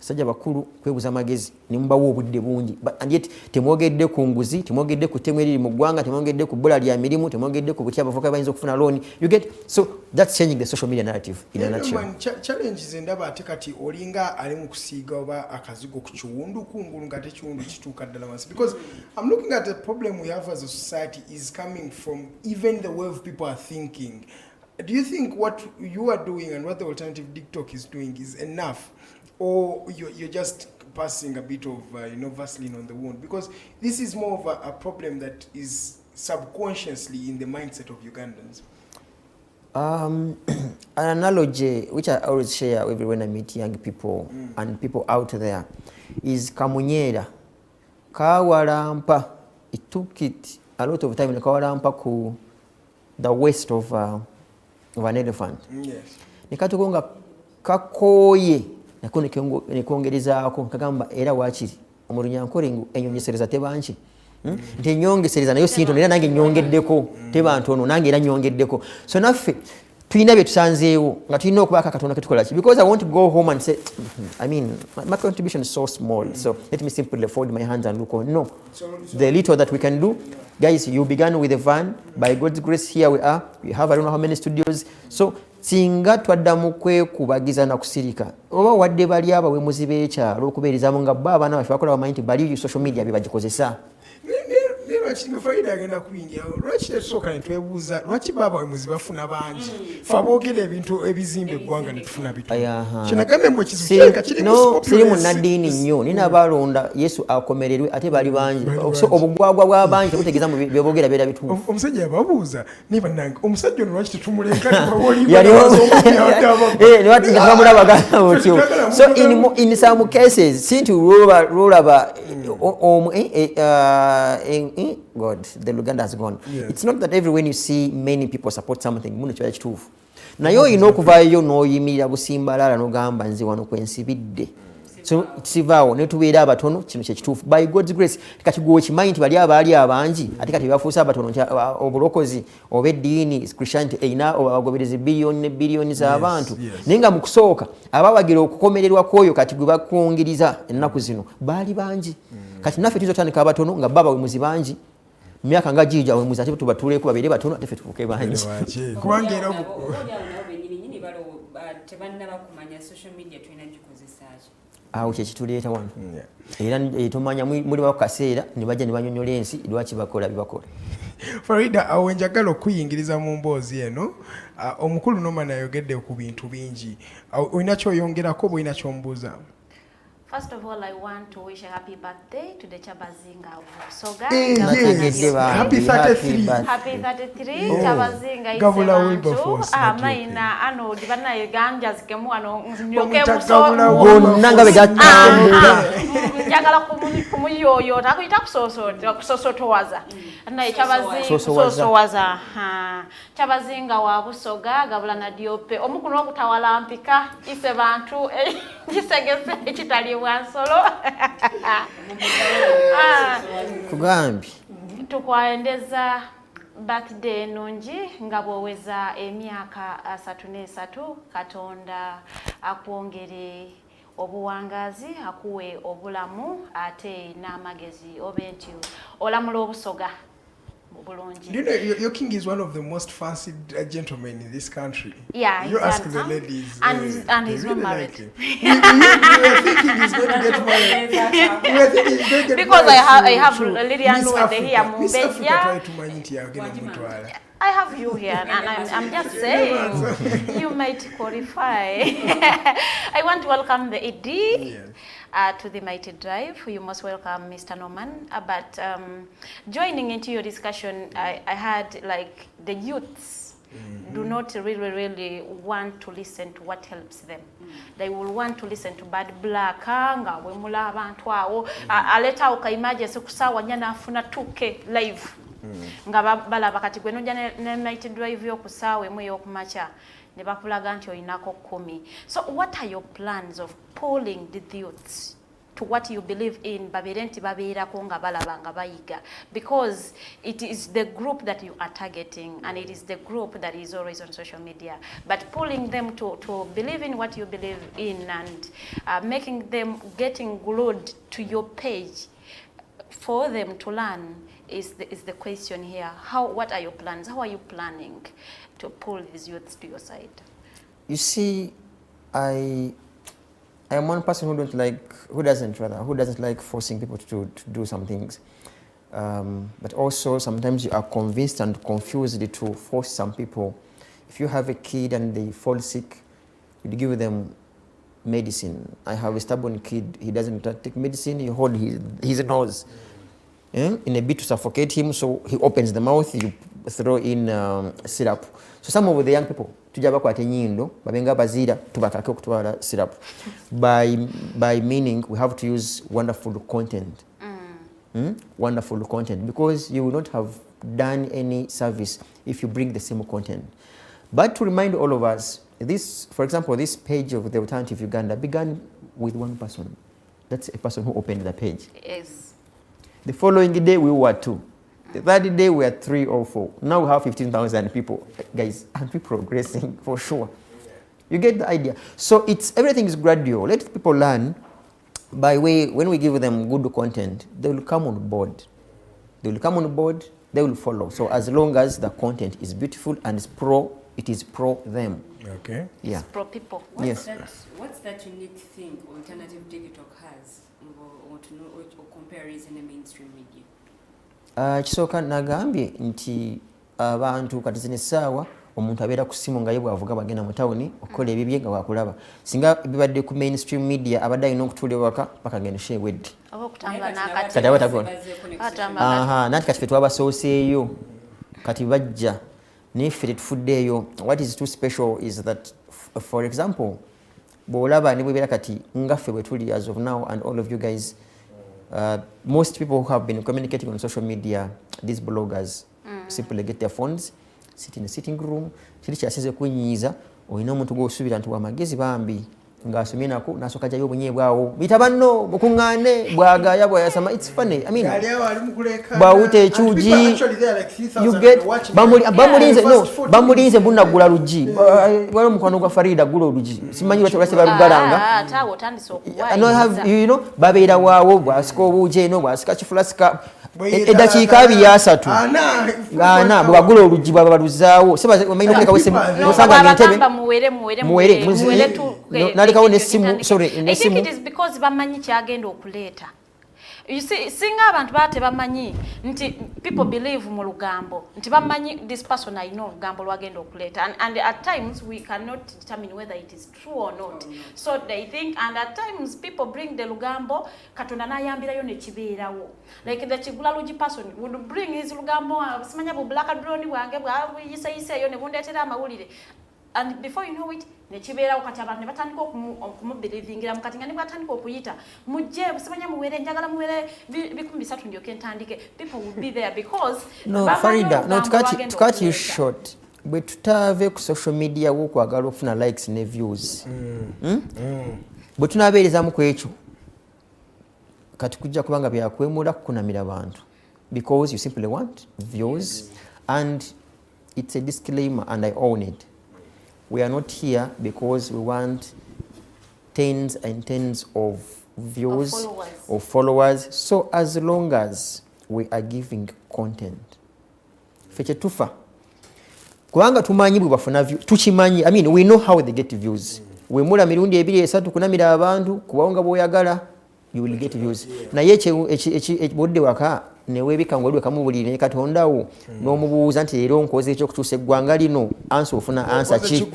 Speaker 10: Sajja bakulu kwebuza magezi nimbawo obudde bungi and yet temwogedde ku nguzi temwogedde ku ttemu eriri mu ggwanga temwogedde ku bbula lya mirimu temwogedde ku butya abavubuka bayinza okufuna loan you get so that's changing the social media narrative in a nutshell.
Speaker 9: Challenges endaba ate kati olinga ali mu kusiiga oba akazigo ku kiwundu kungulu nga tekiwundu kituuka ddala wansi because I'm looking at the problem we have as a society is coming from even the way of people are thinking. Do you think what you are doing and what the alternative Digitalk is doing is enough? Or you're just passing a bit of Vaseline on the wound? Because this is more of a problem that is subconsciously in the mindset of Ugandans.
Speaker 10: An analogy which I always share when I meet young people and people out there is kamunyera. Kawarampa. It took it a lot of time. Kawarampa ku the waist of an elephant. Yes. Nikatugonga kakoye. Nekongerezaako kagamba era waakiri omulunyankolengo enyonyesereza tebanki nti nyongesereza nayo sinto era nange nyongeddeko tebantono nange era nyongeddeko so naffe tulina bye tusanzeewo nga tulina okubaako akatonda ketukola ki because I want to go home and say I mean my contribution is so small so let me simply fold my hands and look on. No, the little that we can do, guys, you began with a van. By God's grace here we are. We have I don't know how many studios. So singa twaddamu kwekubagiza na kusirika oba wadde bali aba we muzibe ekyalo okubeerezamu nga bo abaana baffe bakola bamanyi nti bali social media bye bagikozesa.
Speaker 9: Lwaki Farida agenda kuyingira lwaki tesooka ne twebuuza lwaki baba we muzibe bafuna bangi fe aboogera ebintu ebizimba eggwanga ne tufuna bitono kinagambe mu ekizibu kyenka
Speaker 10: siri munnaddiini nnyo nina balonda Yesu akomererwe ate bali bangi so obugwagwa bw'abangi tebutegeeza mu bye boogera beera bituufu.
Speaker 9: Omusajja yababuuza niba nange omusajja ono lwaki tetumulenga
Speaker 10: nebamulabagana otyo so in some cases sinti lwolaba God, the Luganda has gone. Yes. It's not that everywhere you see many people support something. Muno chwa chitufu. Na yo inokuvaayo no yimirira busimbalala no gamba nzi wano kwensibidde. So sivaawo ne tubeera abatono kino kye kitufu. By God's grace kati gwo kimanyi nti bali abali abangi ate kati bafuusa abatono obulokozi obeddiini Christianity eina obagoberezi billions z'abantu. Nenga mu kusooka abawagira okukomererwa kwoyo kati gwe bakwongeriza ennaku zino bali bangi. Kati naffe tuzotandika abatono nga baba we muzibangi. Myaka nga jija we muzi ate tuba tuleeko babere batono ate ffe tufuke bangi.
Speaker 9: Kubanga era
Speaker 5: nyinyi balo tebannaba kumanya social media tulina gikozesa ki.
Speaker 10: Awo kye kituleeta wano. Era tumanya muli wa kaseera ne bajja ne banyonyola ensi lwaki bakola bibakola.
Speaker 9: Farida awo njagala okuyingiriza mu mboozi eno omukulu Norman ayogedde ku bintu bingi. Olina kyoyongerako oba olina kyombuuza?
Speaker 11: First of all, I want to wish a happy birthday to the Chabazinga of Soga.
Speaker 9: Happy 33.
Speaker 11: Happy 33. Chabazinga is a maina ano dibana yeganja zikemu ano nyoke muso
Speaker 10: nanga begatamba
Speaker 11: njagala kumuyoyo takuita kusoso towaza na Chabazinga waza Chabazinga wa Busoga gabula na diope omukuno okutawala mpika ise bantu gisegese ekitali wansolo
Speaker 10: kugambi
Speaker 11: tukwaendeza birthday nungi nga bwoweza emyaka 33 Katonda akwongere obuwangazi akuwe obulamu ate n'amagezi obenti olamula obusoga.
Speaker 9: You know, your king is one of the most fancied gentlemen in this country.
Speaker 11: Yeah,
Speaker 9: you ask the ladies,
Speaker 11: and he's not married.
Speaker 9: Like we were thinking he's going to get married. We were thinking he's going to get
Speaker 11: because
Speaker 9: married.
Speaker 11: I have Lilian Luwedde here.
Speaker 9: Miss Africa,
Speaker 11: I have you here, and I'm just saying you might qualify. I want to welcome the ED. To the Mighty Drive. You most welcome Mr. Norman. But joining into your discussion, I had like the youths do not really want to listen to what helps them. They will want to listen to bad black nga wemula abantu awo aleta okaimaje sekusawa nyana afuna 2K live nga balaba kati gwe nojja ne Mighty Drive yokusawe mu yokumacha ne bakulaga nti oyinako 10. So what are your plans of pulling the youths to what you believe in babeere nti babeerako nga balaba nga bayiga, because it is the group that you are targeting and it is the group that is always on social media, but pulling them to believe in what you believe in and making them getting glued to your page for them to learn is the question here. What are your plans? How are you planning to pull these youths to your side?
Speaker 10: You see, I am one person who doesn't like forcing people to do some things. But also sometimes you are convinced and confused to force some people. If you have a kid and they fall sick, you give them medicine. I have a stubborn kid, he doesn't take medicine, you hold his nose in a bit to suffocate him, so he opens the mouth, you throw in syrup. So some of the young people, syrup. By meaning, we have to use wonderful content. Wonderful content, because you will not have done any service if you bring the same content. But to remind all of us, this, for example, this page of the Alternative Uganda began with one person. That's a person who opened the page.
Speaker 11: Yes.
Speaker 10: The following day, we were 2. The third day, we were 3 or 4. Now we have 15,000 people. Guys, aren't we progressing for sure? You get the idea. So everything is gradual. Let people learn. When we give them good content, they will come on board. They will come on board, they will follow. So as long as the content is beautiful and it is pro them.
Speaker 9: Okay.
Speaker 10: Yeah.
Speaker 11: It's pro people.
Speaker 10: Yes.
Speaker 5: What's that unique thing Alternative Digitalk has or compares in the mainstream media?
Speaker 10: Kisooka nagambye nti abantu kati zino essaawa omuntu abeera ku ssimu nga ye bw'avuga bagenda mu tawuni okukola ebibye nga wakulaba. Singa bibadde ku mainstream media abadde alina okutuula ewaka paka ngendo sheewedde. Kati aba takola. Nanti kati ffe twabasooseeyo kati bajja naye ffe tetufuddeeyo. What is too special is that, for example, bw'olaba ne bwebeera kati nga ffe bwe tuli as of now and all of you guys, most people who have been communicating on social media, these bloggers, simply get their phones, sit in a sitting room, kiri kyasize kunyiiza, olina omuntu gw'osuubira nti w'amagezi bambi ng'asomye nako n'asooka ajjayo obunye bwawo biyita banno mukuŋŋaane bw'agaaya bw'ayasama. It's funny. I mean, bw'awuta ekyugi you get bamulinze bunaggula luggi waliwo mukwano gwa Farida gula olugi simanyi lwaki balugalanga babeera waawo bw'asika obuugi eno bw'asika kifulasika eddakiika 2-3 bwe bagula olugi bwaba baluzaawo omanyi okulekawo essimu nosanga ng'entebe nalekawo n'essimu.
Speaker 11: I think it is because bamanyi kyagenda okuleeta. You see, singa abantu bate bamanyi nti people believe mu lugambo nti bamanyi this person I know lugambo lwagenda okuleeta, and at times we cannot determine whether it is true or not. So they think, and at times people bring the lugambo katonda n'ayambirayo ne kibeerawo. Like the Chigulaluji person would bring his lugambo simanya bu black drone bwange bwayisa yo ne bundeetera amawulire, and before you know it nekibeera okati abantu ne batandika okumubelivingira mukati nga ne batandika okuyita mujje simanya muwere njagala muwere 3 ndyoke ntandike. People will be there because
Speaker 10: Farida, to cut you short, bwe tutave ku social media wokwagala okufuna likes ne views bwe tunabeerezamu ku ekyo kati kujja kubanga byakwemula kukunamira abantu because you simply want views, and it's a disclaimer and I own it. We are not here because we want tens and tens of views or followers. So as long as we are giving content, feche tufa kubanga tumanyi bwe bafuna view tukimanyi. I mean, we know how they get views. We mula mirundi 2-3 kunamira abantu kubawonga boyagala, you will get views. Na yeche bodde waka newebika ngolwe kamubulire ne katondawo n'omubuuza nti leero nkoze ekyo kutuusa eggwanga lino answer ofuna answer ki.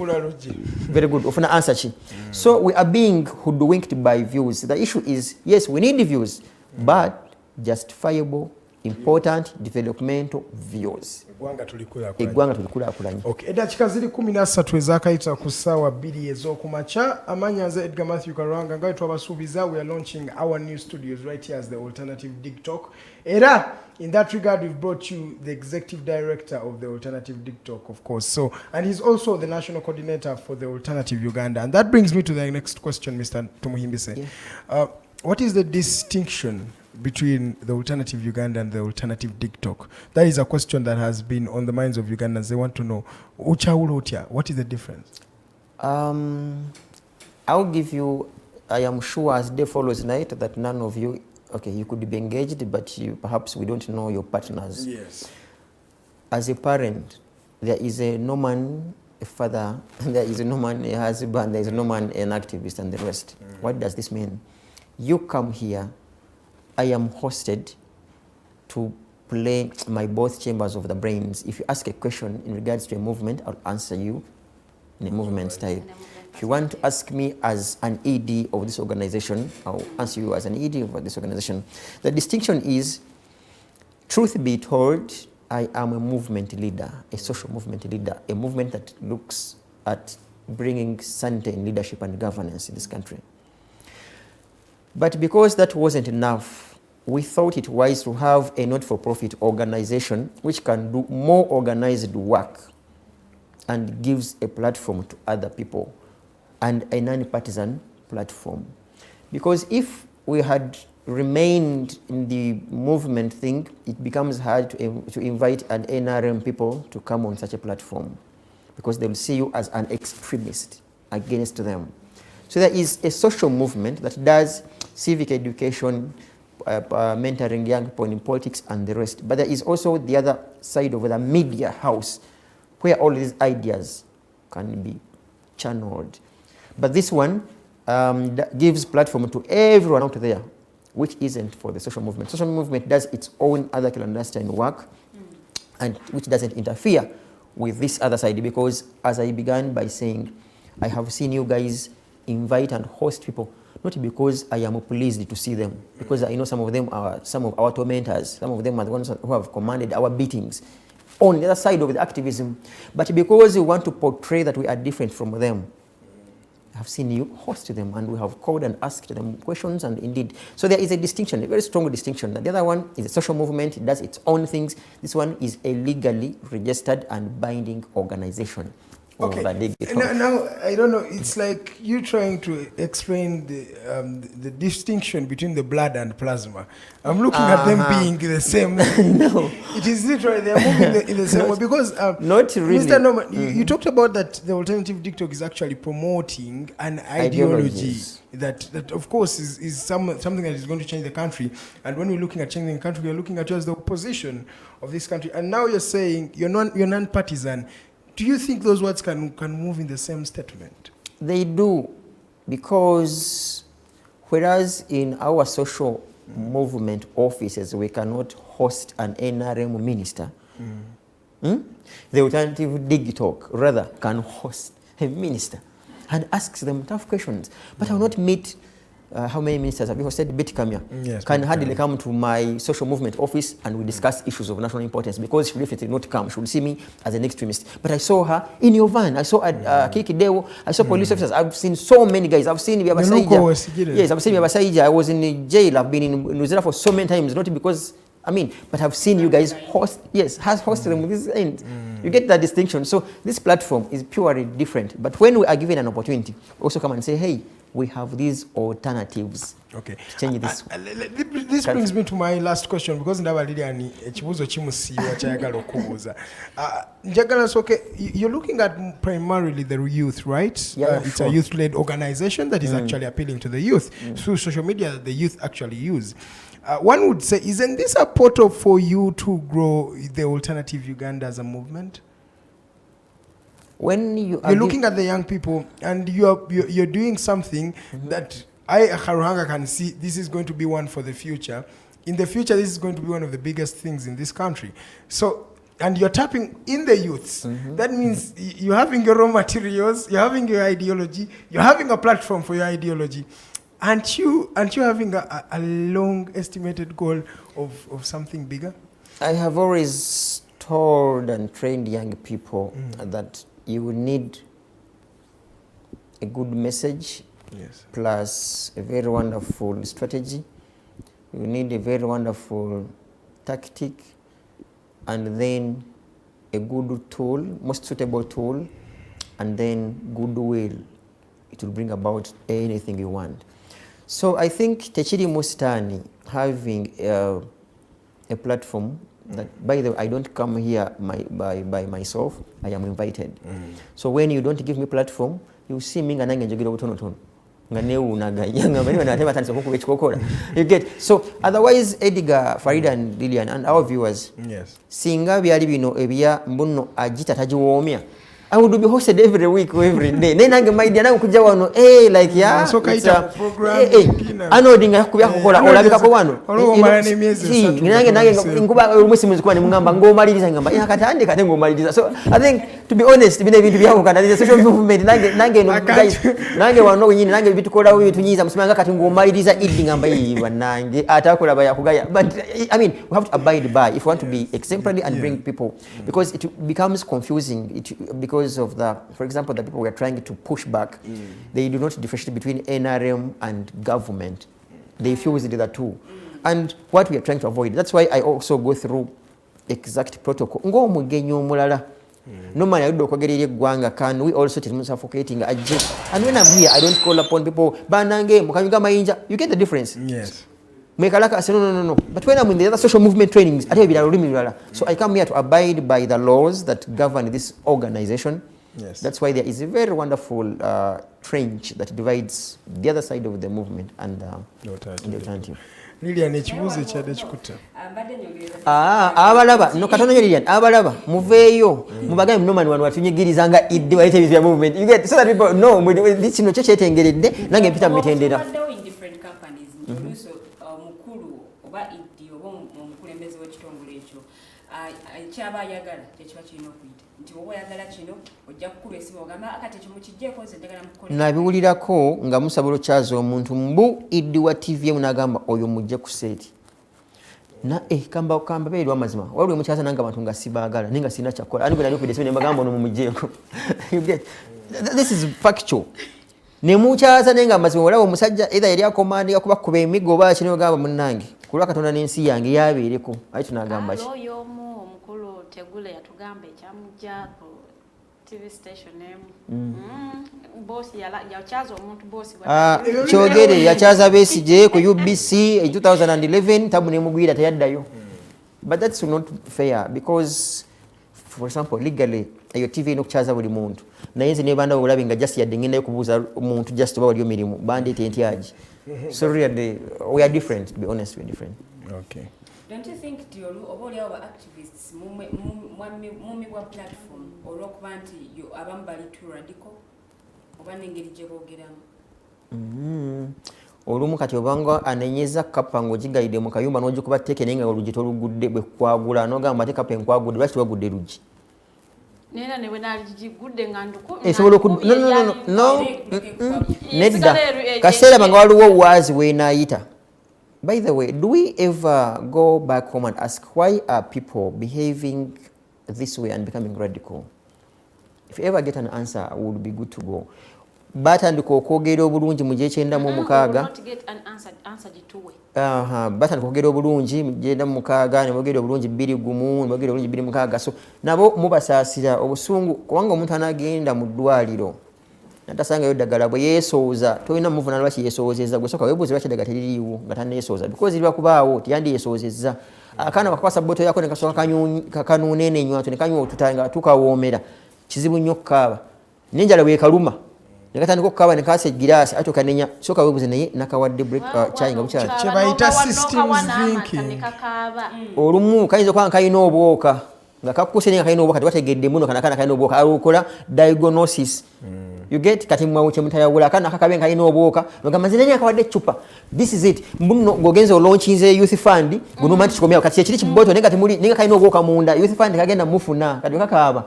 Speaker 10: Very good, ofuna answer ki. So we are being hoodwinked by views. The issue is, yes, we need views, but justifiable, important, developmental views. Eggwanga tulikulaakulanye.
Speaker 9: Okay, eddakiika ziri 13 ezakayita ku ssaawa 2 ez'okumakya. Amannya nze Edgar Mathew Karuhanga, nga twabasuubiza, we are launching our new studios right here as the Alternative Digitalk. Era in that regard, we've brought you the executive director of the Alternative Digitalk, of course. So, and he's also the national coordinator for the Alternative Uganda. And that brings me to the next question, Mr. Tumuhimbise.
Speaker 10: Yeah.
Speaker 9: What is the distinction between the alternative Uganda and the alternative Digitalk? That is a question that has been on the minds of Ugandans. They want to know, what is the difference?
Speaker 10: I'll give you, I am sure as day follows night that none of you, okay, you could be engaged, but perhaps we don't know your partners.
Speaker 9: Yes.
Speaker 10: As a parent, there is a no man, a father, there is a no man, a husband, there is no man, an activist, and the rest. What does this mean? You come here, I am hosted to play my both chambers of the brains. If you ask a question in regards to a movement, I'll answer you in a movement style. If you want to ask me as an ED of this organization, I'll answer you as an ED of this organization. The distinction is, truth be told, I am a movement leader, a social movement leader, a movement that looks at bringing sanity in leadership and governance in this country. But because that wasn't enough, we thought it wise to have a not-for-profit organization which can do more organized work and gives a platform to other people, and a non-partisan platform. Because if we had remained in the movement thing, it becomes hard to invite an NRM people to come on such a platform, because they will see you as an extremist against them. So there is a social movement that does civic education, mentoring young people in politics and the rest. But there is also the other side of the media house, where all these ideas can be channeled. But this one gives platform to everyone out there, which isn't for the social movement. Social movement does its own other clandestine work, and which doesn't interfere with this other side, because as I began by saying, I have seen you guys invite and host people, not because I am pleased to see them, because I know some of them are some of our tormentors, some of them are the ones who have commanded our beatings on the other side of the activism, but because we want to portray that we are different from them. I have seen you host them, and we have called and asked them questions, and indeed. So there is a distinction, a very strong distinction. The other one is a social movement, it does its own things. This one is a legally registered and binding organization.
Speaker 9: Okay. Now, I don't know, it's like you trying to explain the distinction between the blood and plasma. I'm looking at them being the same. No. It is literally, they're moving in the same way. Because,
Speaker 10: not really.
Speaker 9: Mr. Norman, you talked about that the alternative Digitalk is actually promoting an ideology that of course, is something that is going to change the country. And when we're looking at changing the country, we're looking at you as the opposition of this country. And now you're saying you're non-partisan. Do you think those words can move in the same statement?
Speaker 10: They do, because whereas in our social movement offices we cannot host an NRM minister, the alternative Digitalk rather can host a minister and asks them tough questions. But I will not meet, how many ministers have you hosted? Bikobere
Speaker 9: Yes,
Speaker 10: can hardly come to my social movement office and we discuss issues of national importance, because she will definitely not come. She will see me as an extremist. But I saw her in your van. I saw Kiki, I saw police officers. I've seen so many guys. I've seen Yabasaija. Yes, I've seen Yabasaija. I was in jail. I've been in New Zealand for so many times, not because, but I've seen you guys host, has hosted them with this end. You get that distinction. So this platform is purely different. But when we are given an opportunity, we also come and say, hey, we have these alternatives.
Speaker 9: Okay.
Speaker 10: To change this.
Speaker 9: This brings me to my last question, because ndaba Lilian ekibuzo kimusiiwa kyayagala okubuuza. Njagala soke, you're looking at primarily the youth, right?
Speaker 10: Yeah,
Speaker 9: it's a youth-led organization that is actually appealing to the youth through social media that the youth actually use. One would say, isn't this a portal for you to grow the alternative Uganda as a movement?
Speaker 10: When you're
Speaker 9: looking at the young people and you're doing something that Karuhanga can see, this is going to be one for the future. In the future, this is going to be one of the biggest things in this country. So, and you're tapping in the youths. That means you're having your raw materials, you're having your ideology, you're having a platform for your ideology. Aren't you having a long estimated goal of something bigger?
Speaker 10: I have always told and trained young people that you need a good message, plus a very wonderful strategy. You need a very wonderful tactic, and then a good tool, most suitable tool, and then goodwill. It will bring about anything you want. So I think tekiri mustani having a platform that, by the way, I don't come here by myself, I am invited. So when you don't give me platform, you see me nga nange njogera butonotono. You get, so otherwise Edgar, Farida and Lilian and our viewers,
Speaker 9: yes,
Speaker 10: singa byali bino ebya mbuno ajita tajiwomya, I would be hosted every week or every day. Nenange my idea nange kuja wano like yeah,
Speaker 9: so kaita program
Speaker 10: anodinga kubya kukola olabika ko wano
Speaker 9: olumala ne miezi 3
Speaker 10: nange nguba olumwesi muzikuwa ne mungamba ngomaliriza ngamba yakatande kate ngomaliriza. So I think to be honest bine bintu byako kana the social movement nange no guys nange wano wenyine nange bitukola we tunyiza musimanga kati ngomaliriza idi ngamba yiwa nange atakola baya kugaya. But I mean we have to abide by if we want to be exemplary and bring people, because it becomes confusing because of the, for example, the people we are trying to push back, they do not differentiate between NRM and government. They fuse the two. And what we are trying to avoid, that's why I also go through exact protocol. Ngo mugenyo mulala. Normally I do kogerere gwanga, can we also tell suffocating a jet. And when I'm here, I don't call upon people banange mukanyuga mayinja. You get the difference?
Speaker 9: Yes.
Speaker 10: Mekalaka say no. But when I'm in the other social movement trainings, so I come here to abide by the laws that govern this organization.
Speaker 9: Yes.
Speaker 10: That's why there is a very wonderful trench that divides the other side of the movement and the alternative.
Speaker 9: Lilian ekibuuzo ekyadde kikuta.
Speaker 10: Abalaba no katono Lilian abalaba muveeyo mubagambe nomani wano watunyigirizanga idde waite bizya movement. You get, so that people know this no kyetengeredde nange mpita mitendera.
Speaker 5: Kyaba ayagala kyekiba kirina okuyita nti oba oyagala kino ojja kukula esimu ogamba akati ekyo mukijjeeko nze njagala mukola.
Speaker 10: Nabiwulirako nga musaba olukyaza omuntu mbu iddi wa TV munagamba oyo mujje ku seeti na kamba beerwa amazima waliwo mukyaza nange abantu nga sibaagala ninga sirina kyakola ani bwe nali okudde esimu ne mbagamba ono mumugjeeko. This is factual. Ne mukyaza nenga amazima olaba omusajja either yali akomandi yakuba kuba emigo oba kino ogamba munnange kulwa Katonda n'ensi yange yabeereko ayi tunagamba ki.
Speaker 11: Tegule yatugamba ekyamujja ku TV station boss yakyaza omuntu boss
Speaker 10: kyogere yakyaza Besigye ku UBC 2011 tabu ne mugwira teyaddayo. But that's not fair because for example legally ayo TV inokyaza buli muntu naye nze nebanda obulabi nga just yadde ngendayo kubuuza omuntu just oba waliyo mirimu bandite entyaji. So really we are different, to be honest, we are different.
Speaker 9: Okay.
Speaker 5: Don't you think oboli abo activists mumi bwa platform olwokuba nti abamu bali too radical oba n'engeri gye boogeramu?
Speaker 10: Olumu kati obanga anenyeza kapa ng'ogigayidde mu kayumba n'ogikuba teke naye nga oluggi tolugudde bwe kwagula n'ogamba ate kapa enkwagudde lwaki tewagudde luggi?
Speaker 11: Nena ne bwe gigudde nga nduku
Speaker 10: no nedda kaseera banga waliwo waazi weenayita. By the way, do we ever go back home and ask why are people behaving this way and becoming radical? If you ever get an answer, it would be good to go. Batandika okwogera obulungi mu gy'ekyenda mu mukaaga. Batandika okwogera obulungi mu gy'ekyenda mu mukaaga ne boogera obulungi 2 ne boogera obulungi 2 mukaaga. So nabo mubasaasira obusungu kubanga omuntu anagenda mu ddwaliro natasangayo ddagala bwe yeesooza tolina muvuna lwaki yeesoozezza gwe soka weebuuze lwaki eddagala teririiwo nga tanneesooza because liba kubaawo tiyandi yeesoozezza akaana bakakwasa bboto yako ne kasooka kanuuneene enywato ne kanywa otutanga tukawoomera kizibu nnyo okukaaba n'enjala bwekaluma ne katandika okukaaba ne kaasa egiraasi ate okanenya soka weebuuze naye nakawadde chai nga bukyali
Speaker 9: kye bayita systems thinking.
Speaker 10: Olumu kayinza okuba nga kalina obwoka nga kakuse naye nga kalina obwoka tewategedde muno kana kalina obwoka alukola diagnosis. You get kati mwawo kyemutayawula kana kakabe kalina obwoka ngamba nze nani akawadde chupa. This is it. Mbuno ngogenze launchinze youth fund guno manti kikomya kati ekiri kiboto nenga timuli nenga kalina obwoka munda youth fund kagenda mufuna kati kakaba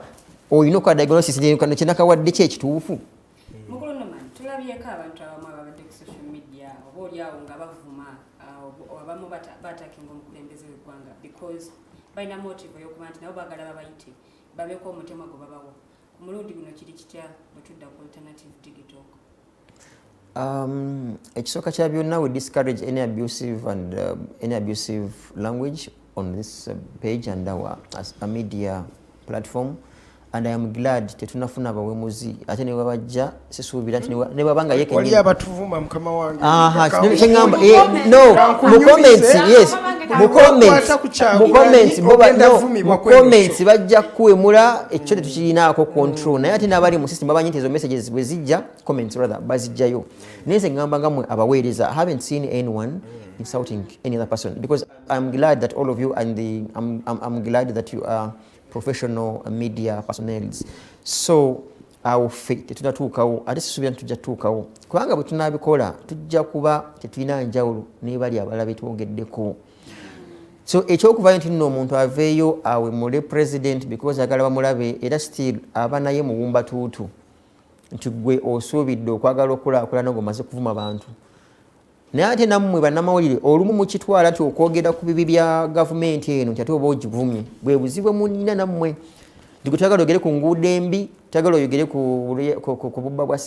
Speaker 10: oyino ka diagnosis ne kana kinakawadde kye kituufu.
Speaker 5: Mukulu no man tulabyeko abantu abamu ababadde ku social media oba olyawo nga bavuma abamu batakinga omukulembeze w'eggwanga because balina motive y'okuba nti nabo baagala babayite babeeko omutima gwe babawa. Mulundi guno kiri kitya bwetudda ku alternative digitalk?
Speaker 10: Ekisooka kya byonna we discourage any abusive language on this page and our as a media platform, and I am glad tetunafuna abawemuzi ate ne babajja sisuubira nti ne babanga yeke
Speaker 9: wali abatuvuma mukama wange
Speaker 10: chengamba no mu comments yes mu comments bajja kuwemula ekyo tetukirinaako control naye ate n'abali mu system babanyi ezo messages bwe zijja comments rather bazijjayo nese ngamba ngamwe abaweereza I haven't seen anyone insulting any other person because I'm glad that all of you and I'm glad that you are professional media personnel. So our fate tetutatuukawo ate sisuubira nti tujjatuukawo kubanga bwe tunaabikola tujja kuba tetulina njawulo n'ebali abalala betwogeddeko. So ekyokuvayo nti nno omuntu aveeyo awemule president because agala bamulabe era still aba naye muwumba tuutu nti gwe osuubidde okwagala okulaakulana ng'omaze kuvuma bantu. Naye ate nammwe bannamawulire olumu mukitwala nti okwogera ku bibi bya gavumenti eno nti ate oba ogivumye bwe buzibu munina nammwe nti twagala oyogere ku nguudo embi twagala oyogere ku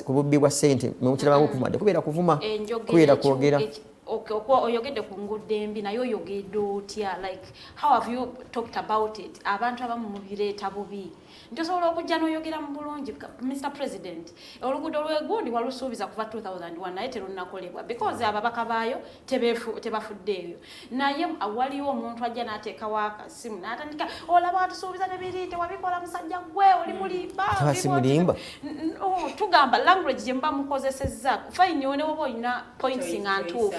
Speaker 10: bubbi bwa ssente mukirabamu okuvuma tekubeera kuvuma kubeera kwogera.
Speaker 11: oyogedde ku nguudo embi naye oyogedde otya like how have you talked about it abantu abamu mubireeta bubi nti osobola okujja n'oyogera mu bulungi Mr. President oluguudo lw'egundi walusuubiza kuva 2001 naye terunakolebwa because ababaka baayo tebafuddeeyo naye waliwo omuntu ajja n'ateekawo akasimu n'atandika olaba watusuubiza nebiri tewabikola musajja gwe oli mulimba tugamba language gye muba mukozesezza fine ne woba olina points nga ntuufu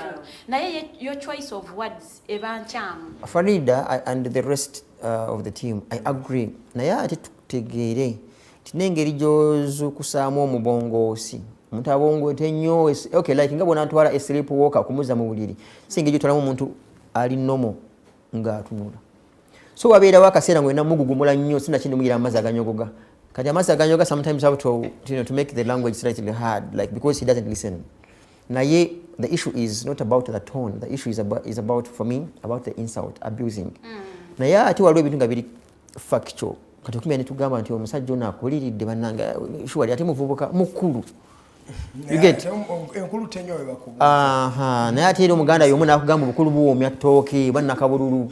Speaker 11: naye your choice of words eba nkyamu.
Speaker 10: Farida and the rest of the team I agree naye ate tegere tinengeri gy'ozukusaamu omubongoosi omuntu abongoete nnyo okay like nga bw'onaatwala a sleep walker okumuza mu buliri singa gy'otwalamu omuntu ali nomo ng'atunula so wabeerawo akaseera ng'olina mugugumula nnyo sinakindi mugira amazzi aganyogoga kati amazzi aganyogoga sometimes have to make the language slightly hard like because he doesn't listen naye the issue is not about the tone the issue is about for me about the insult abusing naye ate waliwo ebintu nga biri factual kati okumya ne tugamba nti omusajja ono akuliridde bannanga shuwali ate muvubuka mukulu you get
Speaker 9: enkulu tenyowe bakuba
Speaker 10: naye ate era omuganda y'omu n'akugamba obukulu buwoomya ttooke bannakabululu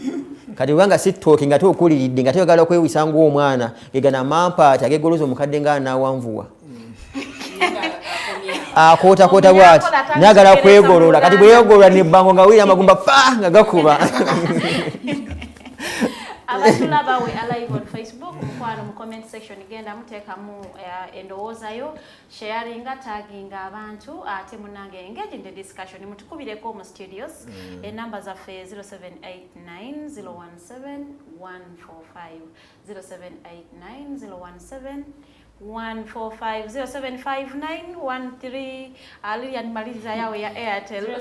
Speaker 10: kati obanga si ttooke nga te okuliridde nga teyagala okwewisa ng'omwana gegana amampaati agegoloza omukadde ng'anaawanvuwa akootakoota bw'ati nayagala kwegolola kati bwe yeegolola nebbango nga wulira amagumba pa nga gakuba.
Speaker 11: Abatulaba we alive on Facebook mukwano mu comment section genda muteekamu endowoozayo sharinga tagginga abantu ate munange engage in the discussion mutukubireko mu studios enamba zaffe 0789017145 0789017145 075913 Lilian maliza yawe ya Airtel
Speaker 5: 0759132310.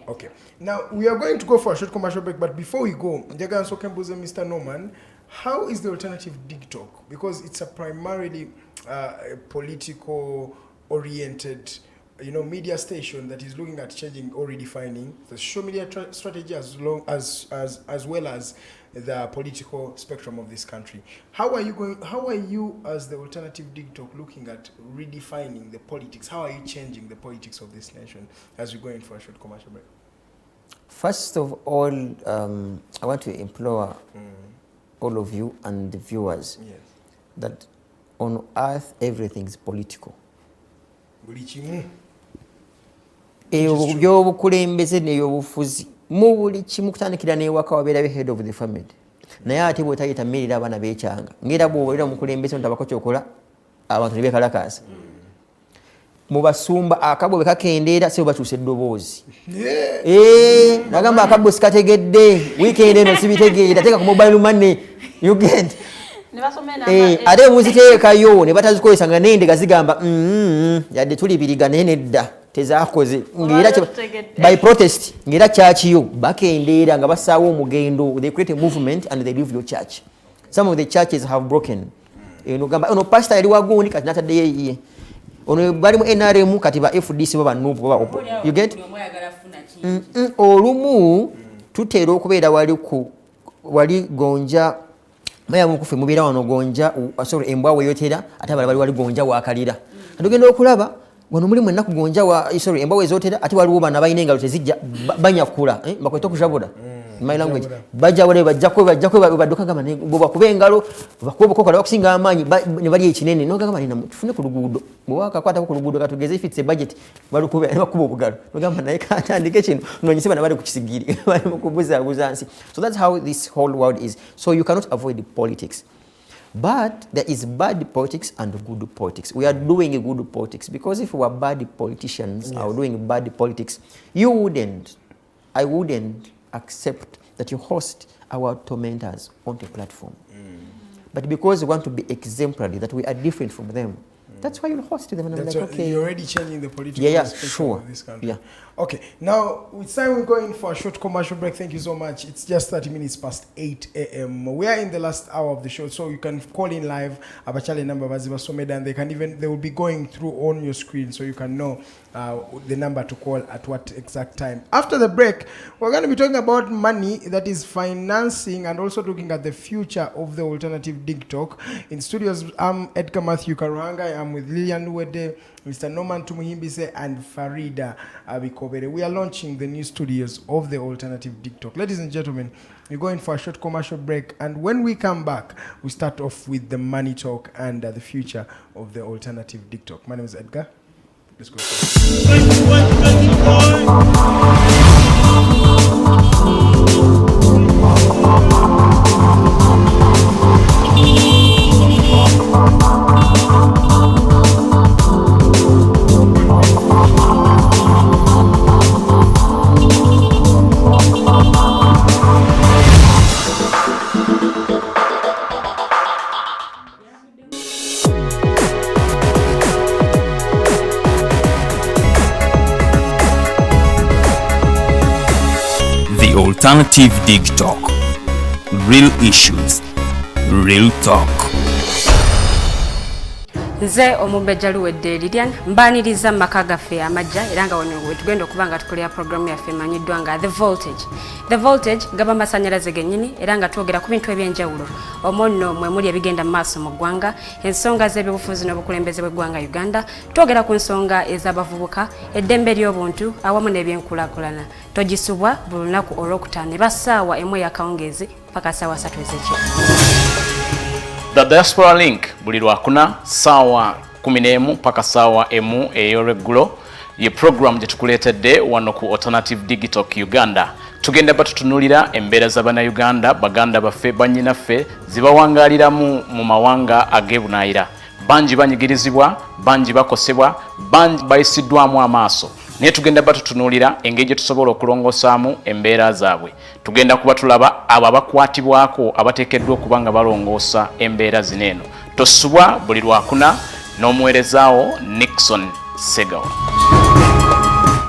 Speaker 9: Okay, now we are going to go for a short commercial break, but before we go, Mr. Norman, how is the alternative Digitalk? Because it's a primarily political-oriented, media station that is looking at changing or redefining the social media strategy as well as the political spectrum of this country. How are you as the alternative Digitalk looking at redefining the politics? How are you changing the politics of this nation as we go in for a short commercial break?
Speaker 10: First of all, I want to implore all of you and the viewers that on earth everything is political. Ebyobukulembeze n'ebyobufuzi mu buli kimu kutandikira n'ewaka wabeerayo head of the family naye ate bw'otayita mmerera abaana b'ekyanga ng'era bw'obalira omukulembeze ntabako kyokola abantu ne beekalakaasa mu basumba akabbo bwe kakendeera si bakyusa eddoboozi nagamba akabbo sikategedde wiikendi eno sibitegeera teeka ku mobile money you get ate muziteekayo ne batazikozesa nga n'endega zigamba yadde tulibiriga naye nedda tezakoze ng'era by protest ng'era church yo bakendeera nga basaawo omugendo they create a movement and they leave your church. Some of the churches have broken gamba ono pastor yali wagundi kati natadde yeyiye ono bali mu NRM kati ba FDC baba nupu baba you get olumu tutera okubeera wali gonja maya mukufe mubeera wano gonja sorry embwawe yotera ate abala bali gonja wakalira atugenda okulaba wano mulimu ennaku gonja embwawe zotera ate waliwo bana balina engalo tezijja banyakula bakweta okushabula my language bajja wale bajja ko baduka kama boba kubengalo bakuba kokola bakusinga amanyi ne bali ekinene no kama nina tufune ku lugudo bwaka kwata ku lugudo katugeze if it's a budget balukuba bakuba obugalo no kama naye katandike kino nonyise bana bali kukisigiri bali mukubuza buzansi. So that's how this whole world is. So you cannot avoid the politics. But there is bad politics and good politics. We are doing good politics because if we were bad politicians or doing bad politics, I wouldn't accept that you host our tormentors on the platform. But because we want to be exemplary, that we are different from them, that's why you host them. And I'm like, okay.
Speaker 9: You're already changing the political
Speaker 10: sure.
Speaker 9: of this country.
Speaker 10: Yeah.
Speaker 9: Okay, now it's time we're going for a short commercial break. Thank you so much. It's just 30 minutes past 8 a.m. We are in the last hour of the show, so you can call in live. Abachale number Vaziva Someda, and they will be going through on your screen, so you can know the number to call at what exact time. After the break, we're going to be talking about money, that is financing, and also looking at the future of the alternative Digitalk. In studios, I'm Edgar Mathew Karuhanga. I'm with Lilian Luwedde, Mr. Norman Tumuhimbise, and Farida Bikobere. We are launching the new studios of the alternative Digitalk. Ladies and gentlemen, we're going for a short commercial break, and when we come back, we start off with the money talk and the future of the alternative Digitalk. My name is Edgar. Let's go.
Speaker 1: Alternative Digitalk. Real issues, real talk.
Speaker 5: Nze omubejja Luwedde Lilian mbaniriza maka gaffe amajja era nga wano wetugenda okuba nga tukolera programu yaffe emanyiddwa nga The Voltage gaba masanyalaze gennyini era nga twogera ku bintu ebyenjawulo omwo mwe muli ebigenda mu maaso mu ggwanga, ensonga z'ebyobufuzi n'obukulembeze bw'eggwanga Uganda, twogera ku nsonga ez'abavubuka, eddembe ly'obuntu awamu n'ebyenkulaakulana. Togisubwa buli lunaku olwokutaano eba ssaawa emu ey'akawungeezi paka ssaawa 3 ez'ekiro.
Speaker 6: The Diaspora Link buli lwakuna ssaawa 11 paka ssaawa emu ey'olweggulo ye program gye tukuleetedde wano ku Alternative Digitalk Uganda. Tugenda batutunulira embeera z'Abannayuganda, baganda baffe, bannyinaffe zibawangaaliramu mu mawanga ag'ebunaayira. Bangi banyigirizibwa, bangi bakosebwa, bangi bayisiddwamu amaaso. Naye tugenda batutunulira engeri gye tusobola okulongosaamu embeera zaabwe. Tugenda kuba tulaba abo abakwatibwako abateekeddwa okuba nga balongoosa embeera zino eno. Tosubwa buli lwakuna n'omuweerezaawo Nixon Segawa.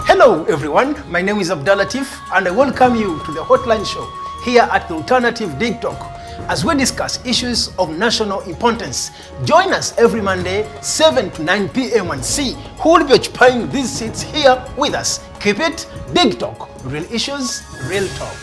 Speaker 7: Hello everyone, my name is Abdul Latif and I welcome you to the Hotline Show here at the Alternative Digitalk as we discuss issues of national importance. Join us every Monday 7 to 9 p.m. and see who will be occupying these seats here with us. Keep it Digitalk, real issues, real talk.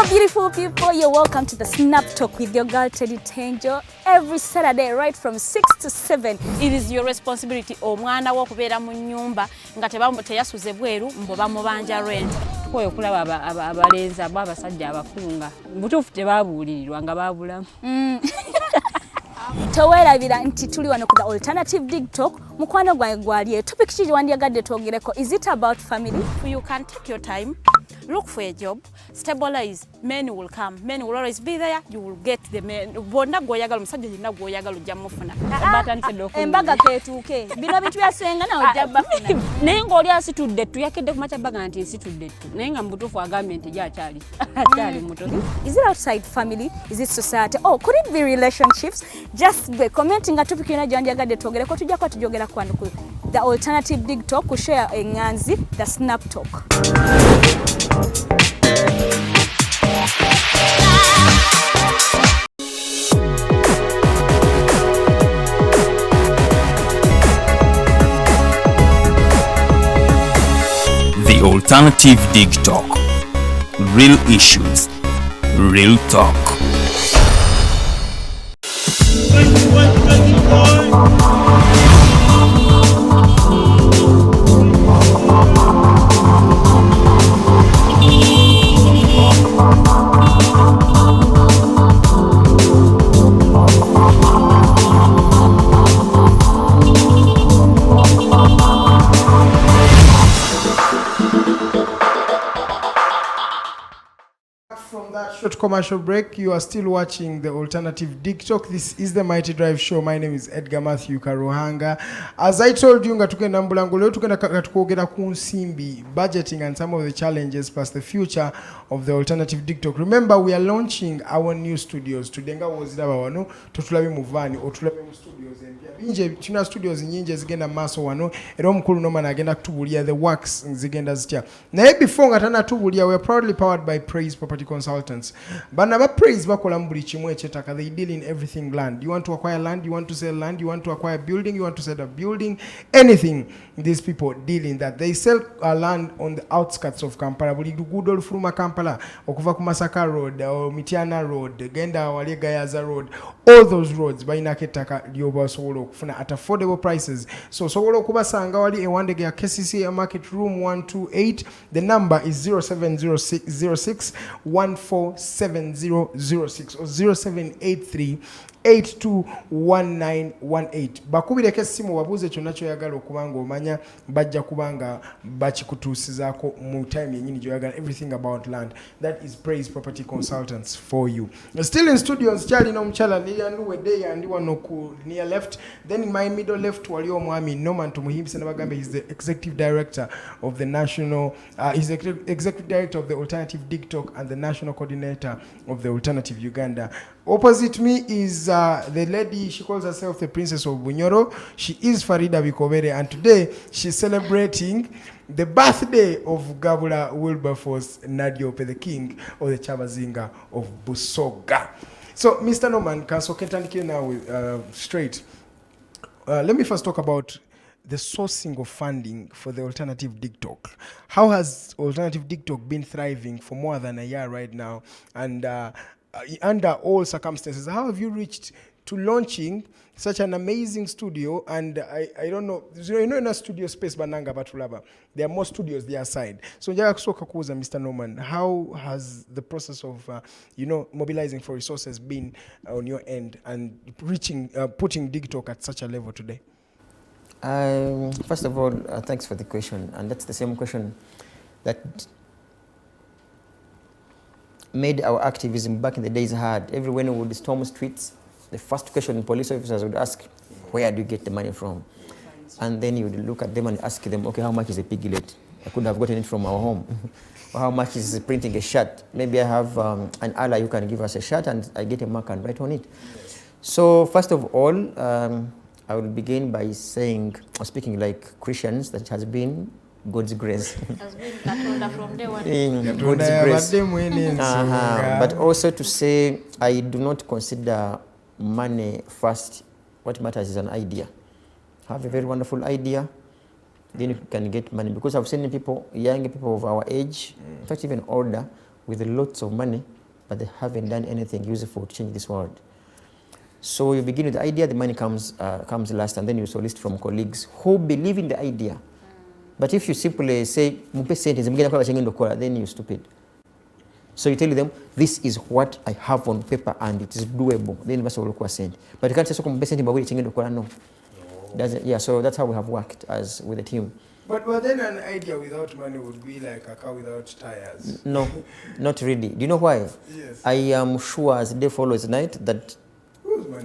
Speaker 2: Beautiful people, you're welcome to the Snap Talk with your girl Teddy Tenjo every Saturday right from 6 to 7.
Speaker 3: It is your responsibility omwana wo kubeera mu nyumba nga teyasuze bweru mbo bamubanja rent. Koyo kulaba abalenzi abasajja abakunga butuufu tebabuulirirwa nga babulamu.
Speaker 2: Towerabira nti tuli wano ku the Alternative Digitalk. Mukwano gwange gwaliye topic ki wandiyagadde twogereko. Is it about family?
Speaker 3: You can take your time. Look for a job, stabilize, men will come, men will always be there, you will get the men. Bonna goyagala musajja yenna goyagala ojja mufuna.
Speaker 2: Embaga ketuuke. Bino bitu byasenga na ojja bafuna.
Speaker 3: Naye ng'oli asitudde ttu yakedde ku makya baga nti nsitudde ttu. Naye nga mubutuufu agambye nti gy'akyali. Akyali muto.
Speaker 2: Is it outside family? Is it society? Oh, could it be relationships? Just be commenting nga topic yonna gyandiyagadde twogereko tujja kuba tujogera kwano ku the Alternative Digitalk ku share enganzi the Snap Talk.
Speaker 1: The Alternative Digitalk. Real issues, real talk.
Speaker 9: Short commercial break. You are still watching the Alternative Digitalk. This is the Mighty Drive Show. My name is Edgar Mathew Karuhanga. As I told you, tukenda mbulango leo tukenda tukogera ku nsimbi, budgeting and some of the challenges past the future of the Alternative Digitalk. Remember, we are launching our new studios. Tudenga woziraba wano tutulabe muvani otulabe mu studios empya. Binje tuna studios nyingi zigenda maso wano era omukulu noma nagenda kutubulia the works zigenda zitya. Naye before ngatana tubulia, we are proudly powered by Praise Property Consultants. Bana ba Praise bakola mbuli chimwe chetaka. They deal in everything land. You want to acquire land, you want to sell land, you want to acquire building, you want to set a building, anything. These people deal in that. They sell land on the outskirts of Kampala. Buli Gudol Furuma Kampala, okuva ku Masaka Road, or Mitiana Road, Genda Wale Gayaza Road, all those roads baina ketaka lyoba solo kufuna at affordable prices. So solo kubasanga wali e wande ya KCC market room 128. The number is 0706 147006 or 0783 821918. Bakubire kesimu wabuze chonacho yagala okubanga omanya bajja kubanga bachikutusizako mu time yenyini joyagala everything about land. That is Praise Property Consultants for you. Still in studios Charlie no mchala Lilian Luwedde and wano ku near left. Then in my middle left wali omwami Norman Tumuhimse nabagambe. He's the executive director of the national he's the executive director of the Alternative Digitalk and the national coordinator of the Alternative Uganda. Opposite me is the lady, she calls herself the Princess of Bunyoro. She is Farida Bikobere, and today she's celebrating the birthday of Gabula Wilberforce Nadiope, the king of the Chabazinga of Busoga. So, Mr. Norman, now straight. Let me first talk about the sourcing of funding for the Alternative Digitalk. How has Alternative Digitalk been thriving for more than a year right now? And under all circumstances, how have you reached to launching such an amazing studio? And I don't know, you know in a studio space bananga batulaba, there are more studios their side. So Mr. Norman, how has the process of mobilizing for resources been on your end and reaching putting Digitalk at such a level today?
Speaker 10: First of all, thanks for the question, and that's the same question that made our activism back in the days hard. Everywhere we would storm streets, the first question police officers would ask, where do you get the money from? And then you would look at them and ask them, okay, how much is a piglet? I could have gotten it from our home. Or how much is printing a shirt? Maybe I have an ally who can give us a shirt and I get a mark and write on it. So first of all, I will begin by saying, or speaking like Christians, that it has been God's grace.
Speaker 11: Has been from day one.
Speaker 10: God's grace. But also to say, I do not consider money first. What matters is an idea. Have a very wonderful idea, then you can get money. Because I've seen people, young people of our age, in fact even older, with lots of money, but they haven't done anything useful to change this world. So you begin with the idea, the money comes last, and then you solicit from colleagues who believe in the idea. But if you simply say, then you're stupid. So you tell them, this is what I have on paper and it is doable. Then you send. But you can't say, no. Yeah, so that's how we have worked as with the team.
Speaker 9: But then an idea without money would be like a car without tires.
Speaker 10: No, not really. Do you know why?
Speaker 9: Yes.
Speaker 10: I am sure as day follows night that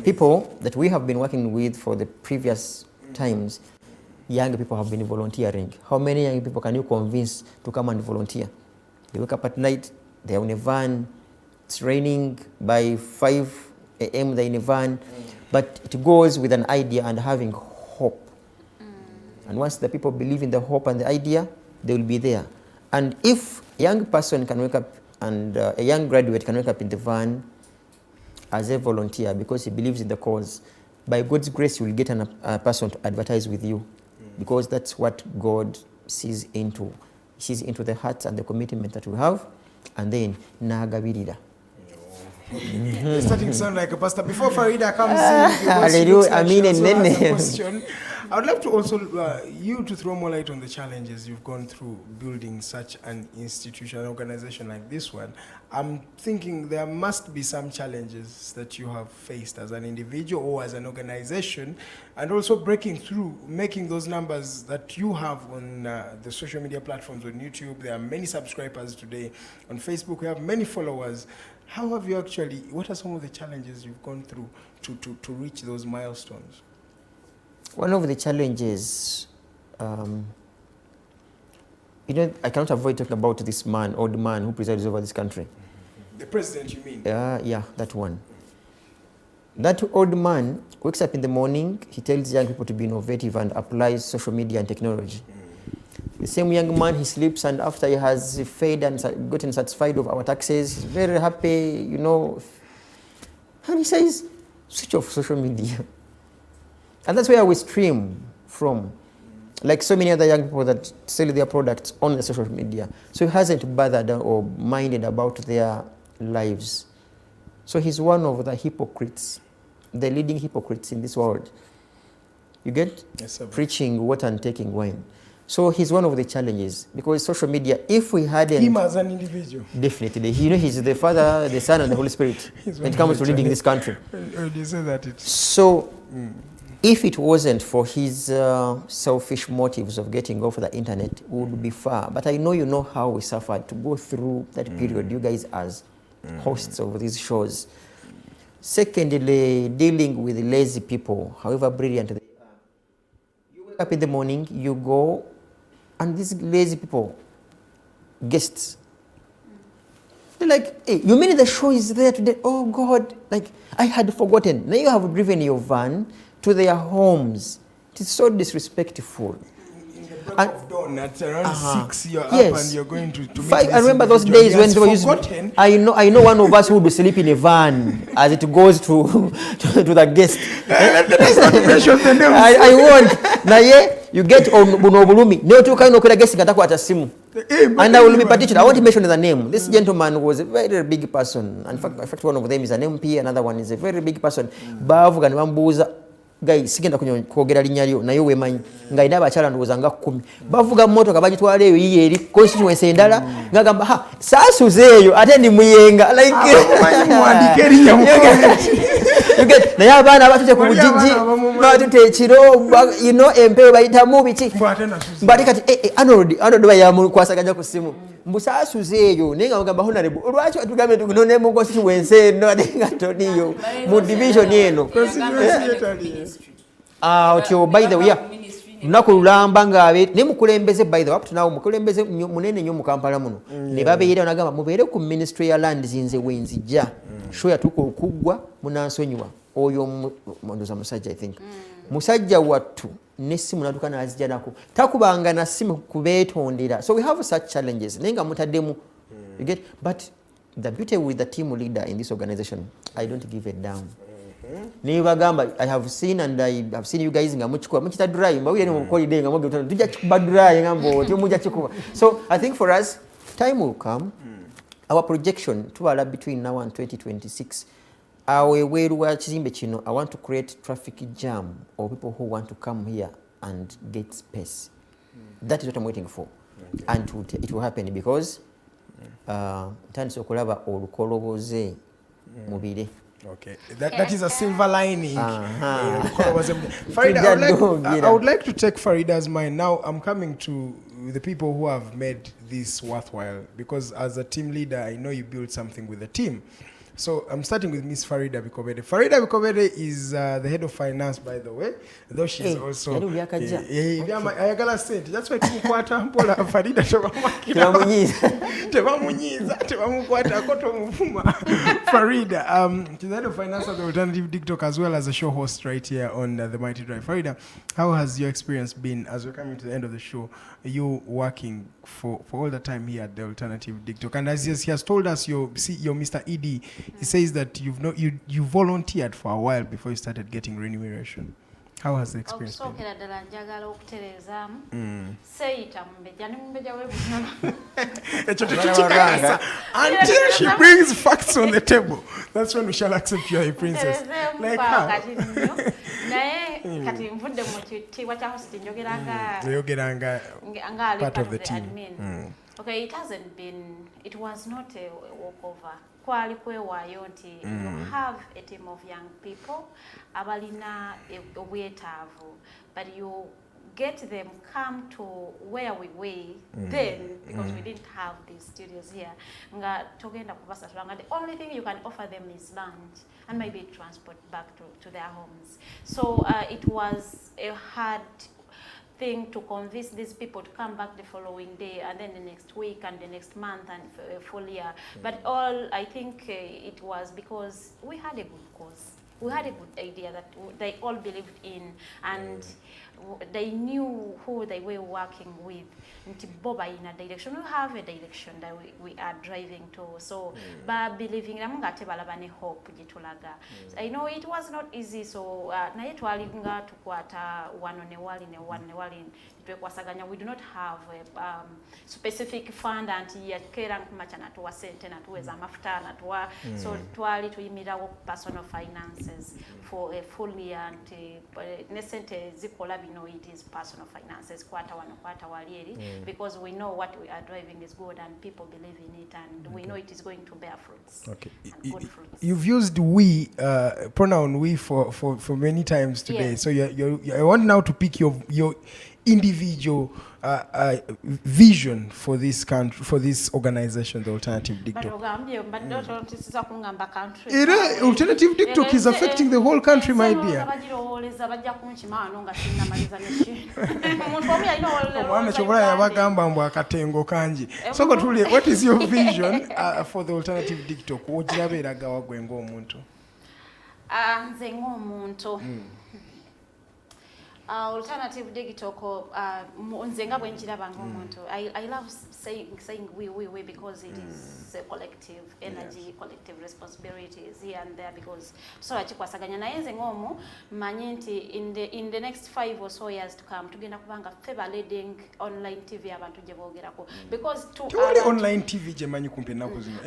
Speaker 10: people that we have been working with for the previous times, young people have been volunteering. How many young people can you convince to come and volunteer? They wake up at night, they're in a van, it's raining, by 5 a.m. they're in a van, but it goes with an idea and having hope. And once the people believe in the hope and the idea, they will be there. And if a young person can wake up and a young graduate can wake up in the van as a volunteer because he believes in the cause, by God's grace you will get a person to advertise with you. Because that's what God sees into. He sees into the hearts and the commitment that we have, and then nagabirira.
Speaker 9: You're starting to sound like a pastor. Before Farida comes in, because she looks like she also has a question. I would love to also you to throw more light on the challenges you've gone through building such an institution, an organization like this one. I'm thinking there must be some challenges that you have faced as an individual or as an organization, and also breaking through, making those numbers that you have on the social media platforms. On YouTube, there are many subscribers today. On Facebook, we have many followers. How have you actually, what are some of the challenges you've gone through to reach those milestones?
Speaker 10: One of the challenges, you know, I cannot avoid talking about this man, old man who presides over this country.
Speaker 9: The president, you mean?
Speaker 10: Yeah, that one. That old man wakes up in the morning, he tells young people to be innovative and applies social media and technology. The same young man, he sleeps, and after he has fed and gotten satisfied of our taxes, he's very happy, you know, and he says, switch off social media. And that's where we stream from, like so many other young people that sell their products on the social media. So he hasn't bothered or minded about their lives. So he's one of the hypocrites, the leading hypocrites in this world. You get?
Speaker 9: Yes, sir.
Speaker 10: Preaching water and taking wine. So he's one of the challenges, because social media, if we hadn't...
Speaker 9: Him as an individual.
Speaker 10: Definitely. You know, he's the Father, the Son, and the Holy Spirit when it comes to leading this country.
Speaker 9: You say that it's...
Speaker 10: So, if it wasn't for his selfish motives of getting off the internet, we would be far. But I know you know how we suffered to go through that period, you guys as hosts of these shows. Secondly, dealing with lazy people, however brilliant they are. You wake up in the morning, you go, and these lazy people, guests, they're like, hey, you mean the show is there today? Oh God, like I had forgotten. Now you have driven your van to their homes. It is so disrespectful.
Speaker 9: In the break of dawn at around 6, you're up and you're going to meet
Speaker 10: 5, I remember those days when they were using, I know one of us who would sleep in a van as it goes to the guest.
Speaker 9: Let's not mention the names.
Speaker 10: I won't. Now you get on Bunobulumi. No two kind of guest at simu. And I will be particular. I won't mention the name. This gentleman was a very big person. In fact, one of them is an MP, another one is a very big person. Bavuga ni bambuuza guy sigenda kwogera linnya lyo nayo wemanyi nga ina abakyala ndowooza nga 10 bavuga mmotoka bagitwala eyo yiye eri constituency endala ngagamba ha saasuze eyo ate ndi muyenga like
Speaker 9: muwandike erinnya
Speaker 10: naye abaana abatute ku bujiji batute ekiro you know empewo bayitamu biki mbate kati Arnold bayamukwasaganya ku simu mbusaasuze eyo naye nga bagamba honorable lwaki atugambe tugunone mu constituency eno ate nga toniyo mu division eno otyo by the way lunaku lulamba ngaabe naye mukulembeze by the way up to now mukulembeze munene nnyo mu Kampala muno ne babeera nagamba mubeere ku ministry ya land zinze wenzijja show yatuuka okuggwa munansonyiwa oyo mondoza musajja I think musajja wattu nesimu natuka nazijja nako takubanga na simu kubeetondera. So we have such challenges nenga mutaddemu you get, but the beauty with the team leader in this organization, I don't give it down. Nibagamba, I have seen and I have seen you guys nga muchikuba muchita dry mbawire ni mukolide nga mugutana tujja chikuba dry ngambo tyo mujja chikuba. So I think for us time will come. Our projection to ala between now and 2026 awe weru wa kizimbe kino, I want to create traffic jam or people who want to come here and get space. That is what I'm waiting for. And it will happen because tandise okulaba olukoloboze mubire.
Speaker 9: Okay, that is a silver lining. Farida, I would like to take Farida's mind. Now I'm coming to the people who have made this worthwhile, because as a team leader, I know you built something with the team. So I'm starting with Miss Farida Bikobere. Farida Bikobere is the head of finance, by the way, though she's also... That's why tumukwata mpola Farida tebamukwata koto muvuma. Farida, she's the head of finance at the Alternative Digitalk as well as a show host right here on the Mighty Drive. Farida, how has your experience been as we're coming to the end of the show? You working for all the time here at the Alternative Digitalk, and as he has told us, your Mr. ED, he says that you volunteered for a while before you started getting remuneration. How has the experience been?
Speaker 11: Okusokera ddala njagala okutereezaamu seeyita mumbejja ne mumbejja w'ebuzima
Speaker 9: Ekyo tekikikakasa. Until she brings facts on the table, that's when we shall accept you as a princess. Like how?
Speaker 11: naye kati nvudde mu kitiibwa kya host
Speaker 9: Oyogeranga part of the team.
Speaker 11: Okay, it was not a walkover. Kwali kwewaayo nti you have a team of young people abalina obwetaavu, but you get them come to where we were then, because we didn't have these studios here. Nga togenda kubasasula nga the only thing you can offer them is lunch and maybe transport back to their homes. So it was a hard thing to convince these people to come back the following day and then the next week and the next month and a full year. But I think it was because we had a good cause. We had a good idea that they all believed in, and they knew who they were working with. Boba in a direction, we have a direction that we are driving to. So, by believing them, hope. I know it was not easy. So, naye twalinga tukwata we do not have a specific fund and so twali tuyimira personal finances for a full year and it is personal finances because we know what we are driving is good and people believe in it and we know it is going to bear fruits.
Speaker 9: Okay.
Speaker 11: And good fruits.
Speaker 9: You've used we pronoun we for many times today. Yes. So I want now to pick your individual vision for this country, for this organization, the Alternative Digitalk. Alternative Digitalk is affecting the whole country, my dear. So, what is your vision for the Alternative Digitalk?
Speaker 11: Alternative Digitalk, I love saying we because it is a collective energy, collective responsibilities here and there, because so in the next 5 or so years to come tugenda kubanga feba leading online TV abantu gye bogerako because to
Speaker 9: online TV gye manyi kumpe naku zino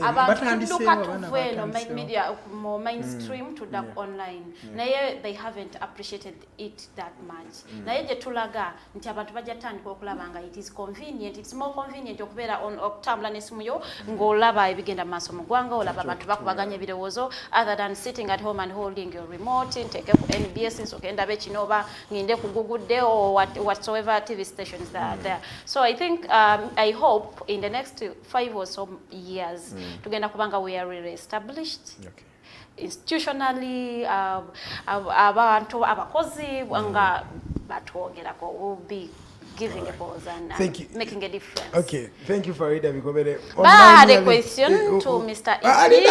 Speaker 11: but media more mainstream to the online naye they haven't appreciated it that much. Naye gye tulaga nti abantu bajja tandika okulabanga it is convenient, it's more convenient okubeera okutambula n'essimu yo ng'olaba ebigenda mu maaso mu ggwanga, olaba abantu bakubaganya ebirowoozo other than sitting at home and holding your remote nteeke ku NBS nsooke ndabe kino oba ngende ku Google Day or whatsoever TV stations that are there. So I think I hope in the next 5 or so years tugenda kubanga we are really established. Okay. Institutionally, abantu abakozi nga batwogerako will be giving a pause and making a difference.
Speaker 9: Okay, thank you, Farida. Bikobere.
Speaker 11: I had a question to Mr. Idi.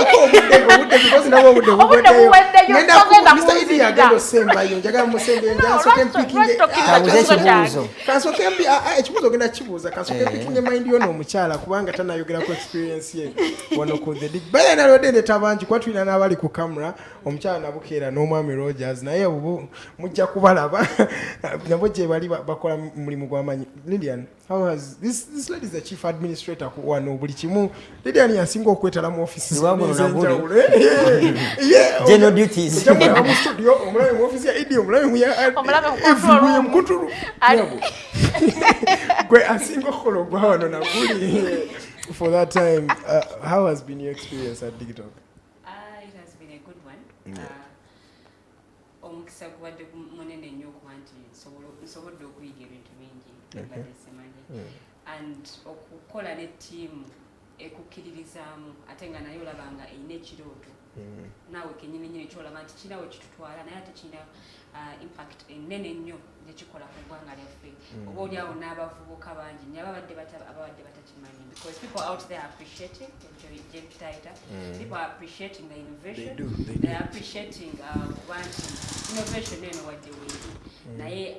Speaker 9: Lilian, how has this lady is the chief administrator wano buli kimu Lilian yasinga okwetala mu office
Speaker 10: general duties
Speaker 9: mu studio omulabe mu office ya Idi omulabe mu ya mkuturu gwe asinga okologwa wano na buli for that time. How has been your experience at Digitalk?
Speaker 5: It has been a good one. Omukisa gwadde munene nnyo okuba nti nsobodde okuyiga ebintu bingi and okukola ne ttiimu ekukkiririzaamu ate nga naye olabanga erina ekirooto naawe kennyini kyolaba nti kinawe kitutwala naye ate kirina impact ennene ennyo gyekikola ku ggwanga lyaffe oba oliawo n'abavubuka bangi naye ababadde batakimanyi because people out there are appreciating people are appreciating the innovation, they are appreciating innovation eno wadde weeri naye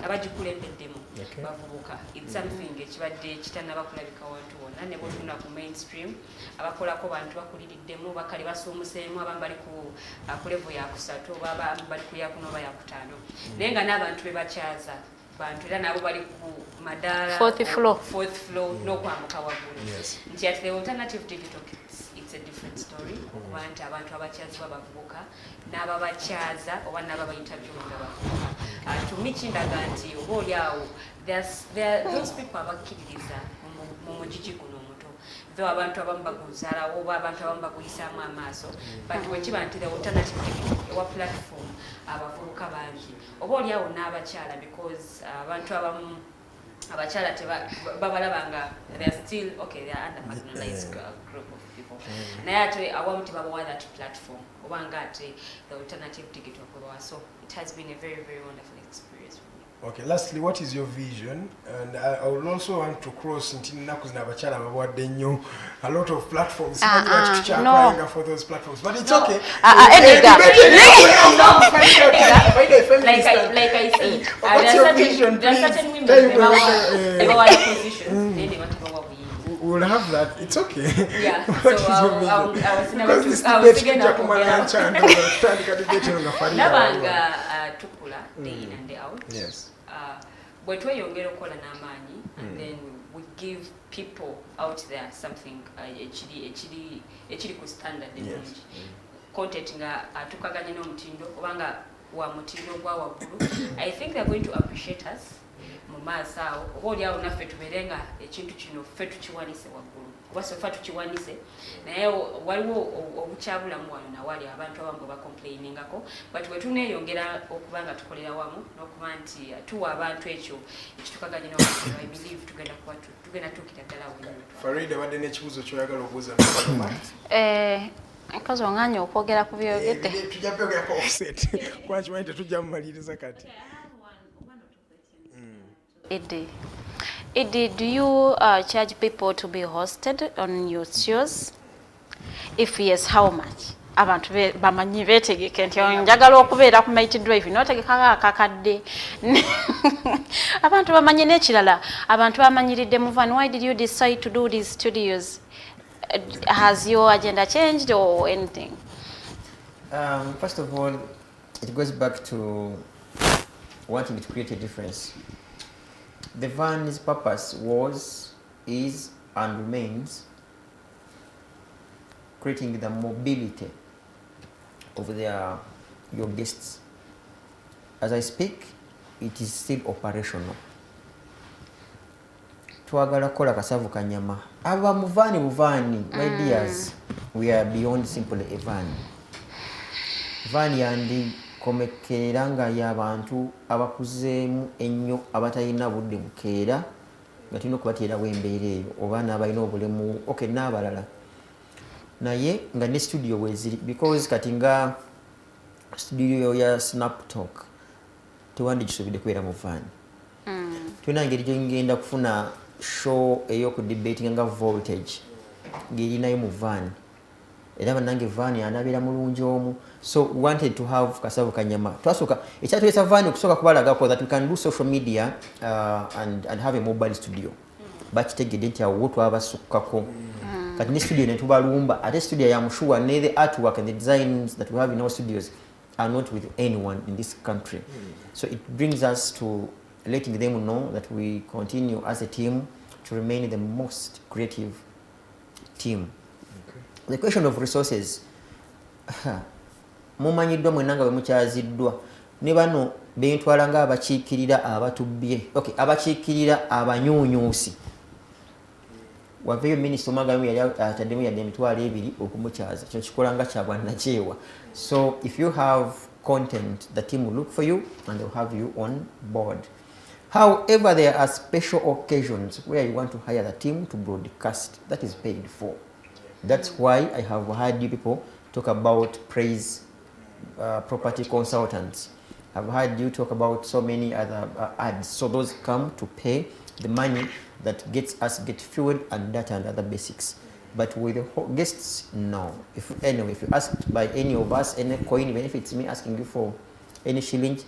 Speaker 5: abagikulembeddemu bavubuka it's something ekibadde kitannaba kulabika wantu wonna ne bwotuna ku mainstream abakolako bantu bakuliriddemu bakali basuumuseemu abamu bali ku level ya kusatu oba abamu bali ku yakuna oba yakutaano naye nga n'abantu be bakyaza bantu era nabo bali ku madaala fourth floor n'okwambuka waggulu nti ati the alternative digital it's a different story okuba nti abantu abakyazibwa bavubuka n'ababakyaza oba n'ababayintabyunga bavubuka tumi kindaga nti oba oli awo those people abakkiririza mu mugigi guno omuto though abantu abamu baguzaalawo oba abantu abamu baguyisaamu amaaso but wekiba nti the alternative ewa platform abavubuka bangi oba oli awo n'abakyala because abantu abamu abakyala babalabanga they are still okay they are under marginalized group of people naye ate awamu tebabawa that platform oba nga ate the alternative digital kwebawa so it has been a very very wonderful experience for me.
Speaker 9: Okay, lastly, what is your vision? And I would also want to cross into a lot of platforms. No. For those platforms, but it's okay.
Speaker 5: Like I said, there are certain women they want positions.
Speaker 9: We'll have that. It's okay.
Speaker 5: Yeah. So I was thinking tukula day in and day out.
Speaker 9: Yes.
Speaker 5: But when you get okola n'amaanyi and then we give people out there something ekiri ku standard bulungi. Content nga atukaganye n'omutindo obanga wa mutindo gwa waggulu. I think they're going to appreciate us. Mumasa awo oba oli awo naffe tubeerenga ekintu kino ffe tukiwanise waggulu oba sofa tukiwanise naye waliwo obukyabulamu wano nawali abantu abamu bacomplainingako but bwe tuneeyongera okuba nga tukolera wamu n'okuba nti tuwa abantu ekyo ekitukaganye n'omutima I believe tugenda tuukira ddala wenyini.
Speaker 9: Farida badde n'ekibuuzo ky'oyagala okubuuza
Speaker 11: nkazi oŋŋanya okwogera ku byogedde
Speaker 9: tujja byogerako offset kuba kimanyi tetujja mumaliriza kati.
Speaker 11: Eddie, do you charge people to be hosted on your shows? If yes, how much? Abantu bamanyi beetegeke nti njagala okubeera ku Mighty Drive n'otegeka akakadde. Abantu bamanyi n'ekirala abantu bamanyiridde Muvan. Why did you decide to do these studios? Has your agenda changed or anything?
Speaker 10: First of all, it goes back to wanting to create a difference. The van's purpose was, is, and remains creating the mobility of your guests. As I speak, it is still operational. Twagala kola kasavu kanyama. Aba muvani buvani, my dears, we are beyond simply a van. Van yandi komekeranga y'abantu abakuzeemu ennyo abatalina budde bukeera nga tulina okubateerawo embeera eyo oba n'abalina obulemu okay n'abalala naye nga ne studio weeziri because kati nga studio ya Snaptalk tewandikisuubidde kubeera mu van tulina ngeri gyengenda kufuna show ey'okudebatinga nga voltage ng'erinayo mu van era bannange van anabeera mulungi omu. So we wanted to have kasavu kanyama. Twasooka ekyatuleesa van okusooka kubalagako that we can do social media and have a mobile studio. Bakitegedde nti awo twabasukkako. Kati ne studio ne tubalumba ate studio ya Mushuwa ne the artwork and the designs that we have in our studios are not with anyone in this country. So it brings us to letting them know that we continue as a team to remain the most creative team. The question of resources, mumanyiddwa mwenanga bwe mukyaziddwa ne bano bentwala nga abakiikirira abatubbye abakiikirira abanyuunyuusi waveyo minisita omwagamu yali ataddemu yadde emitwalo 2 okumukyaza kyo kikola nga kyabwannakyewa. So if you have content, the team will look for you and they'll have you on board. However, there are special occasions where you want to hire the team to broadcast. That is paid for. That's why I have heard you people talk about praise property consultants. I've heard you talk about so many other ads. So those come to pay the money that gets us fuel and data and other basics. But with the guests, no. If you ask by any of us any coin, even if it's me asking you for any shilling,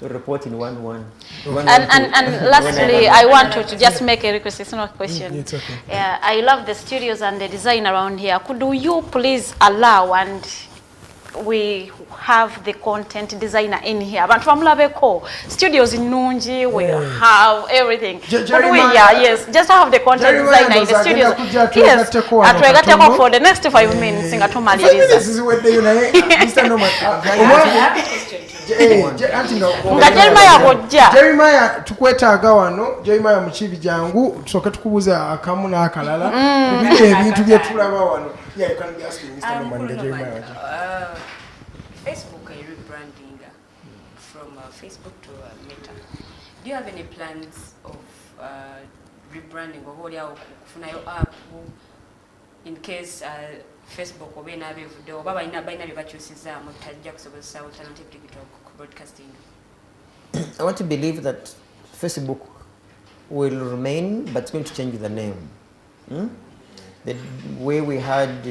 Speaker 10: report in 1-1.
Speaker 11: And lastly, I want to just make a request. It's not a question.
Speaker 9: It's okay.
Speaker 11: Yeah, I love the studios and the design around here. Could you please allow and we have the content designer in here? But from Labeko studios in Nunji, we have everything. Yes, just have the content designer in the studios. Yes, at for the next 5 minutes.
Speaker 9: This is what they Mr. Norman. Jeremiah tukwetaaga wano. Jeremiah mukibi jangu tusoke tukubuza akamu n'akalala kubira ebintu bye tulaba wano. Yeah, you can be asking Mr. Norman. Jeremiah.
Speaker 5: Facebook rebranding from Facebook to Meta. Do you have any plans of rebranding or what your app in case Facebook or alternative digital broadcasting?
Speaker 10: I want to believe that Facebook will remain, but it's going to change the name. The way we had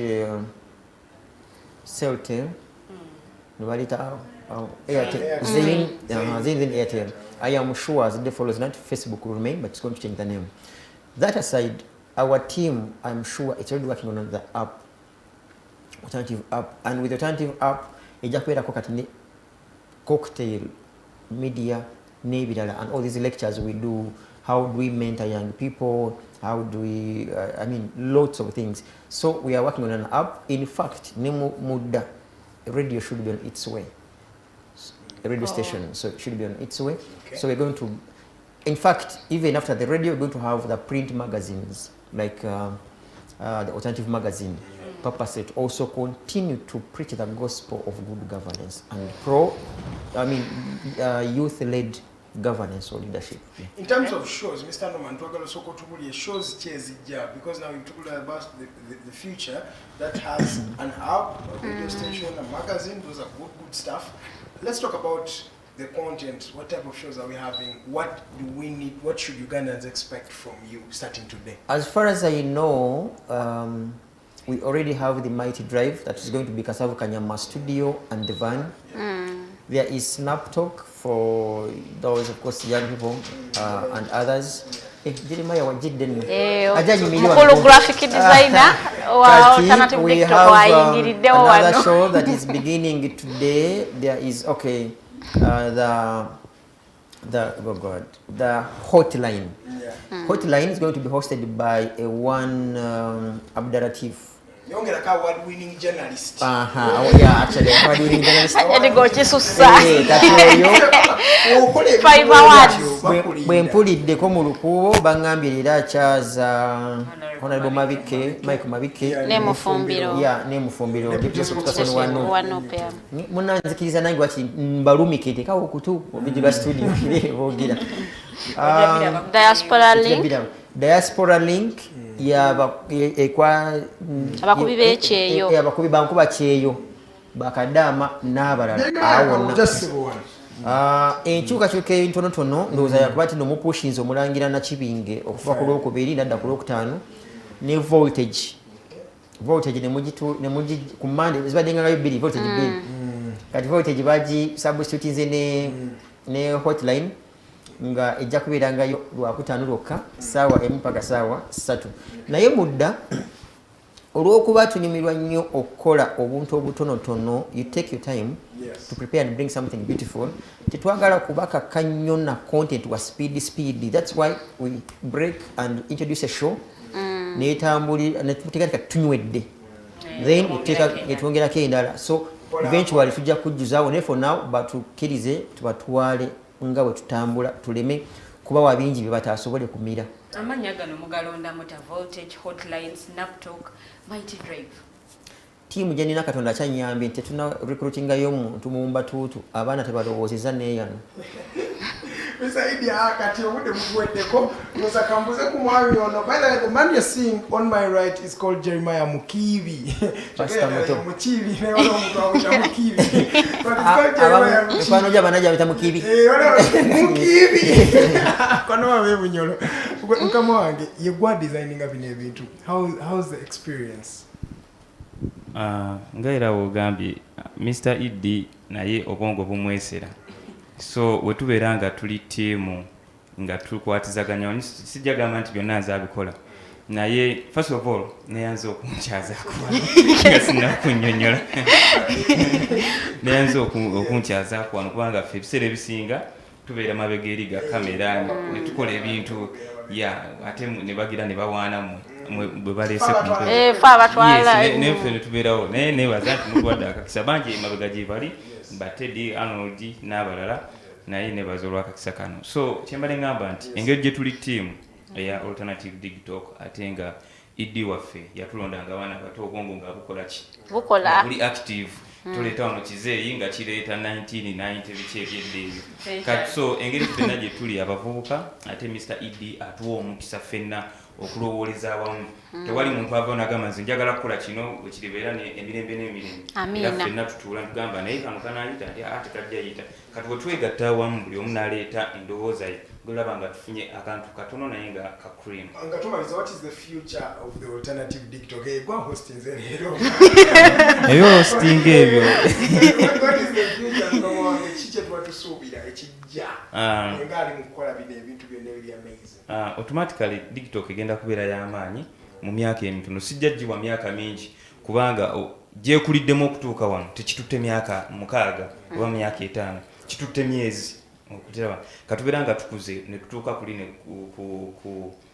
Speaker 10: Celtel, Airtel, Zain Airtel. I am sure as the follows not Facebook will remain, but it's going to change the name. That aside, our team, I'm sure it's already working on the app, alternative app, and with the alternative app, it's cocktail, media, and all these lectures we do. How do we mentor young people? How do we, lots of things. So we are working on an app. In fact, Nemo Muda, radio should be on its way. A radio station, so it should be on its way. Okay. So we're going to, in fact, even after the radio, we're going to have the print magazines, like the alternative magazine, purpose to also continue to preach the gospel of good governance and youth-led governance or leadership.
Speaker 9: In terms of shows, Mr. Norman, shows because now you talk about the future that has an app, a radio station, a magazine. Those are good stuff. Let's talk about the content. What type of shows are we having? What do we need? What should Ugandans expect from you starting today?
Speaker 10: As far as I know, we already have the Mighty Drive that is going to be Kasavu Kanyama Studio and the van. There is Snap Talk for those, of course, young people and others. Jeremiah, what did then?
Speaker 11: Graphic designer.
Speaker 10: We have another show that is beginning today. There is the Hotline. Hotline is going to be hosted by one Abdulatif.
Speaker 9: Award-winning journalist.
Speaker 10: Actually, award-winning journalist.
Speaker 11: 5 awards.
Speaker 10: Bwe mpuliddeko mu lukubo bangambye era akyaza Honorable Mike Mabike
Speaker 11: Nemufumbiro.
Speaker 10: Nemufumbiro munanzikiriza nange wati mbalumike tekawo okutu obijibwa studio bogira Diaspora Link
Speaker 11: abakubi b'ekyeyo
Speaker 10: abakubi bankuba kyeyo bakadama n'abalala awonna enkyukakyuka entonotono ndowooza yakuba ti nomupushinza omulangira Nakibinge okuva ku Lwokubiri nadda ku Lwokutaano ne voltage ku Monday zibaddengayo bbiri voltage bbiri kati voltage bagi substitutinze ne hotline nga ejja kubeerangayo Lwakutaano lwokka ssaawa 1 mpaka ssaawa 3 naye mudda olw'okuba tunyumirwa nnyo okukola obuntu obutonotono, you take your time to prepare and bring something beautiful. Tetwagala kubakakka nnyo na content wa speed. That's why we break and introduce a show netambulira netuteekateeka tunywedde then etwongerako endala, so eventually tujja kujjuzaawo naye for now batukkirize tubatwale nga bwe tutambula tuleme kubawa bingi bye batasobole kumira.
Speaker 5: Amanya gano mugalonda muta voltage, hotline, Snap Talk, Mighty Drive.
Speaker 10: Tiimu gye nina Katonda kyanyambye nti tetuna recruitingayo omuntu mu mbatuutu abaana tebalowoozeza neeyano.
Speaker 9: Kati obudde butuweddeko ndoza kambuze ku mwami ono. By the way, the man you're seeing on my right is called Jeremiah Mukibi. Mukibi naye waliwo omuntu awita Mukibi. But it's called Jeremiah Mukibi.
Speaker 10: Mikwano gy'abanajja abita Mukibi.
Speaker 9: Mukibi. Kono wabe bunyolo. Mukama wange yegwa designinga bino ebintu. How's the experience?
Speaker 12: Ngaira wogambye Mr. Idi naye obwongo bumwesera. so wetubeera nga tuli tiimu nga tukwatizaganya sijja gamba nti byonna nze abikola naye first of all neyanza okunkyazaako nga sinnakunnyonnyola neyanza okunkyazaako wano kubanga ffe ebiseera ebisinga tubeera mabega eri ga kamera ne tukola ebintu ate ne bagira ne bawaana bwe baleese neffe ne tubeerawo naye nebaza nti mulwadde akakisa bangi mabega gye bali batadde Arnold n'abalala naye nebaza olw'akakisa kano so kyembale ngamba nti engeri gye tuli tiimu eya Alternative Digitalk ate nga idi waffe yatulondanga abaana bato obwongo nga bukola buli active tuleeta wano kizeeyi nga kireeta 1990 biki ebyedde ebyo kati so engeri ffenna gye tuli abavubuka ate Mr. Idi atuwa omukisa ffenna okulowooleza awamu tewali muntu ava nagamba nze njagala kukola kino wekiribeera emirembe n'emirembe era ffenna tutuula tugamba naye kano kanayita nti ate kajja yita kati bwe twegatta awamu buli omu n'aleeta endowooza ye golaba nga tufunye akantu katono naye nga ka cream
Speaker 9: nga tumaliza what is the future of the Alternative Digitalk gwa hosting leero
Speaker 12: ebyo hosting ebyo
Speaker 9: what is the future ngo kiche twatusuubira ekijja ngali mu kukola bino ebintu byonna ebiri amazing
Speaker 12: automatically Digitalk egenda kubeera y'amaanyi mu myaka emitono sijjajjibwa myaka mingi kubanga gyekuliddemu okutuuka wano tekitutte myaka 6 oba myaka 5 kitutte myezi okutera katubeera nga tukuze ne tutuuka kuli ne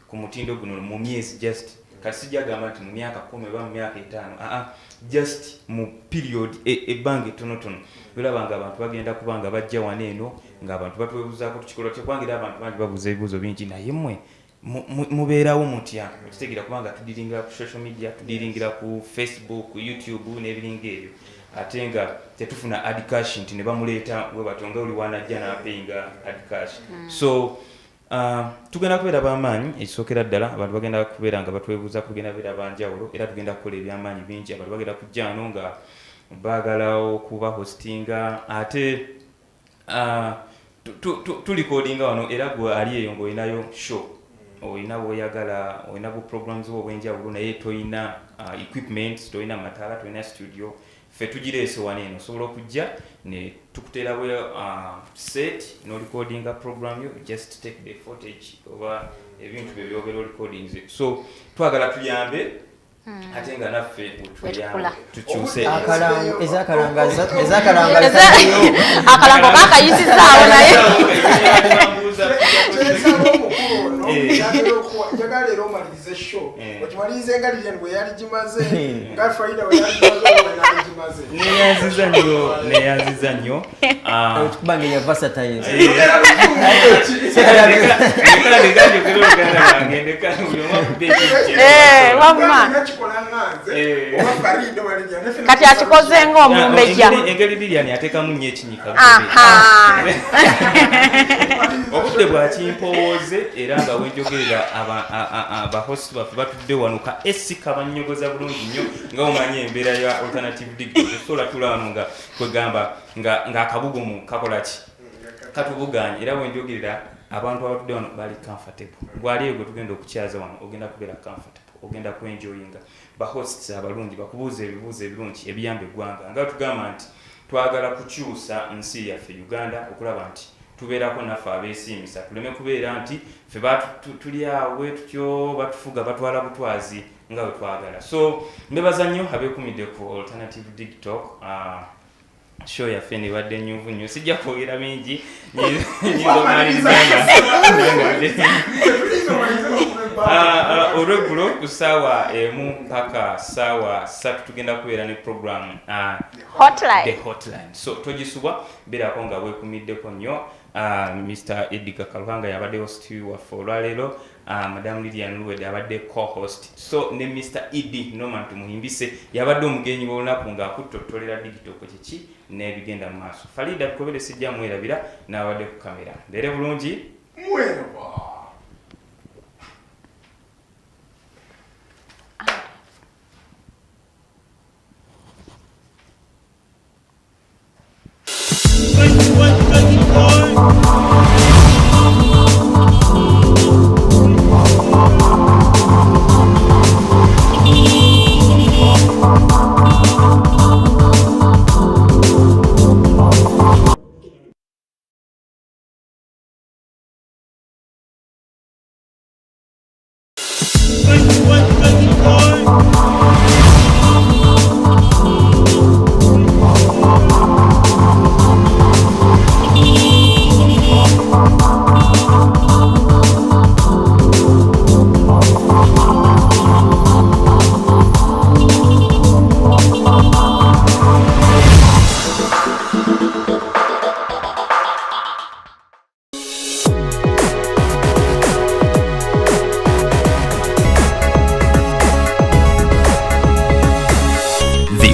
Speaker 12: ku mutindo guno mu myezi just kati sijjagamba nti mu myaka 10 oba mu myaka 5 just mu period ebbanga ettonotono biraba nga abantu bagenda kubanga bajja wano eno ng'abantu batwebuzaako tukikola kyekwangira abantu bangi babuuza ebibuuzo bingi naye mmwe mubeerawo mutya okitegeera kubanga tudiringira ku social media tudiringira ku Facebook YouTube n'ebiringa ebyo ate nga tetufuna ad cash nti ne bamuleeta we batonga oli wanajja n'apeyinga ad cash so tugenda kubeera b'amaanyi ekisookera ddala abantu bagenda kubeera nga batwebuuza kugenda beera banjawulo era tugenda kukola ebyamaanyi bingi abantu bagenda kujja wano nga baagala okuba hostinga ate tulikodinga wano era gwe ali eyo ng'olinayo show oyina bw'oyagala oyina bu programs bwo obw'enjawulo naye toyina equipment toyina mataala toyina studio ffe tugireese wano eno osobola okujja ne tukuteerawo set no recordinga program yo just take the footage oba ebintu bye byogera recordings so twagala tuyambe ate nga naffe tukyuse
Speaker 10: ezakalangaza
Speaker 3: akalango kakayisizaawo naye
Speaker 9: njagala leero omalirize show okimalirize nga Lilian bwe yali gimaze nga Farida bwe yali gimaze
Speaker 12: neyanziza nnyo
Speaker 10: tukubanga ya versatile
Speaker 3: kati akikoze ng'omumbejja
Speaker 12: engeri Lilian ateekamu nnyo ekinyika obudde bwakimpowooze era nga wenjogerera abahosi baffe batudde wano ka esi kabannyogoza bulungi nnyo nga omanyi embeera ya Alternative Digital esobola tula wano nga kwegamba ng'akabugumu kakola ki katubuganye era wenjogerera abantu abatudde wano bali comfortable gwali gwe tugenda okukyaza wano ogenda kubeera comfortable ogenda kwenjoyinga bahosts abalungi bakubuuza ebibuuzo ebirungi ebiyamba eggwanga nga tugamba nti twagala kukyusa nsi yaffe Uganda okulaba nti tubeerako naffe abeesiimisa tuleme kubeera nti ffe tuli awe tutyo batufuga batwala butwazi nga bwe twagala so mbebaza nnyo abeekumidde ku Alternative Digitalk show yaffe nebadde nyuvu nnyo sijja kwogera mingi olweggulo ku ssaawa emu mpaka ssaawa 3 tugenda kubeera ne program the hotline so togisubwa beerako nga weekumiddeko nnyo Mr. Edgar Karuhanga yabadde host waffe olwaleero Madam Lilian Luwedde abadde co-host so ne Mr. Idi Norman tumuhimbise yabadde omugenyi w'olunaku ng'akuttotolera Digitalk kiki n'ebigenda mu maaso Farida Bikobere sijja mwerabira n'abadde ku kamera mbeere bulungi
Speaker 9: mweraba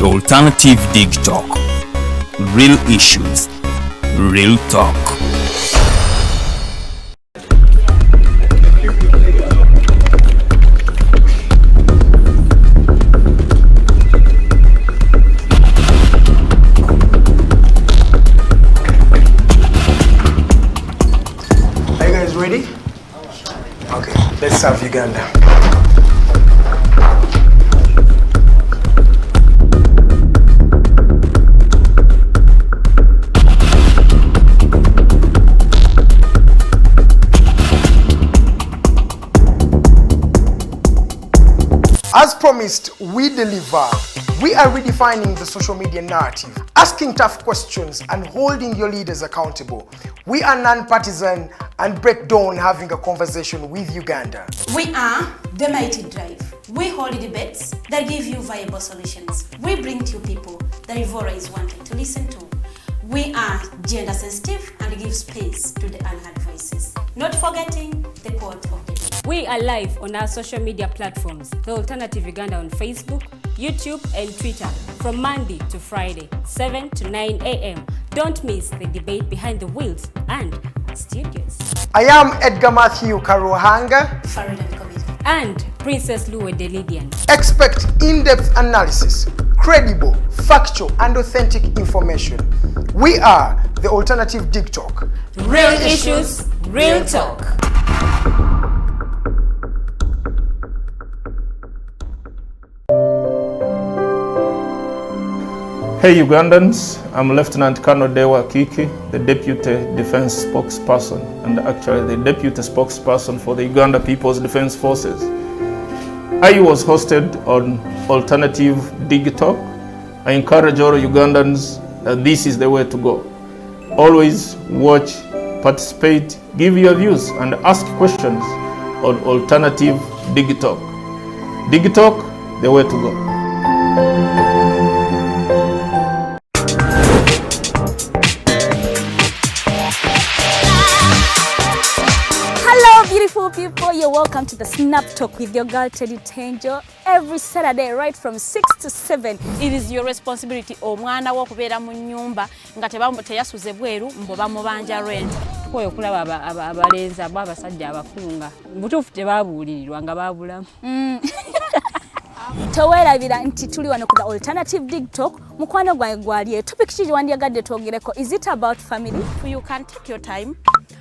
Speaker 1: Alternative Digitalk. Real issues, real talk.
Speaker 9: Are you guys ready? Okay, let's serve Uganda. As promised, we deliver. We are redefining the social media narrative, asking tough questions and holding your leaders accountable. We are non-partisan and break down having a conversation with Uganda.
Speaker 8: We are the Mighty Drive. We hold debates that give you viable solutions. We bring to you people that Ivora is wanted to listen to. We are gender sensitive and give space to the unheard voices. Not forgetting the quote of the day.
Speaker 5: We are live on our social media platforms, The Alternative Uganda on Facebook, YouTube and Twitter from Monday to Friday, 7 to 9 a.m. Don't miss the debate behind the wheels and studios.
Speaker 9: I am Edgar Mathew Karuhanga,
Speaker 8: Farida Bikobere,
Speaker 5: and Princess Luwedde Lilian.
Speaker 9: Expect in-depth analysis, credible, factual and authentic information. We are the Alternative Digitalk.
Speaker 5: Real issues, real talk.
Speaker 4: Hey Ugandans, I'm Lieutenant Colonel Kiki, the Deputy Defense Spokesperson and actually the Deputy Spokesperson for the Uganda People's Defense Forces. I was hosted on Alternative Digitalk. I encourage all Ugandans that this is the way to go. Always watch, participate, give your views and ask questions on Alternative Digitalk. Digitalk, the way to go.
Speaker 2: Beautiful people, you're welcome to the Snap Talk with your girl Teddy Tenjo every Saturday right from 6 to 7.
Speaker 3: It is your responsibility omwana wo kubeera mu nyumba nga teyasuze bweru mbo bamubanja rent. Koyo kulaba abalenza abasajja abakunga butuufu tebabuulirirwa nga babulamu.
Speaker 2: Towerabira nti tuli wano ku the Alternative Digitalk. Mukwano gwange gwali topic kiri wandiyagadde twogereko. Is it about family?
Speaker 3: You can take your time.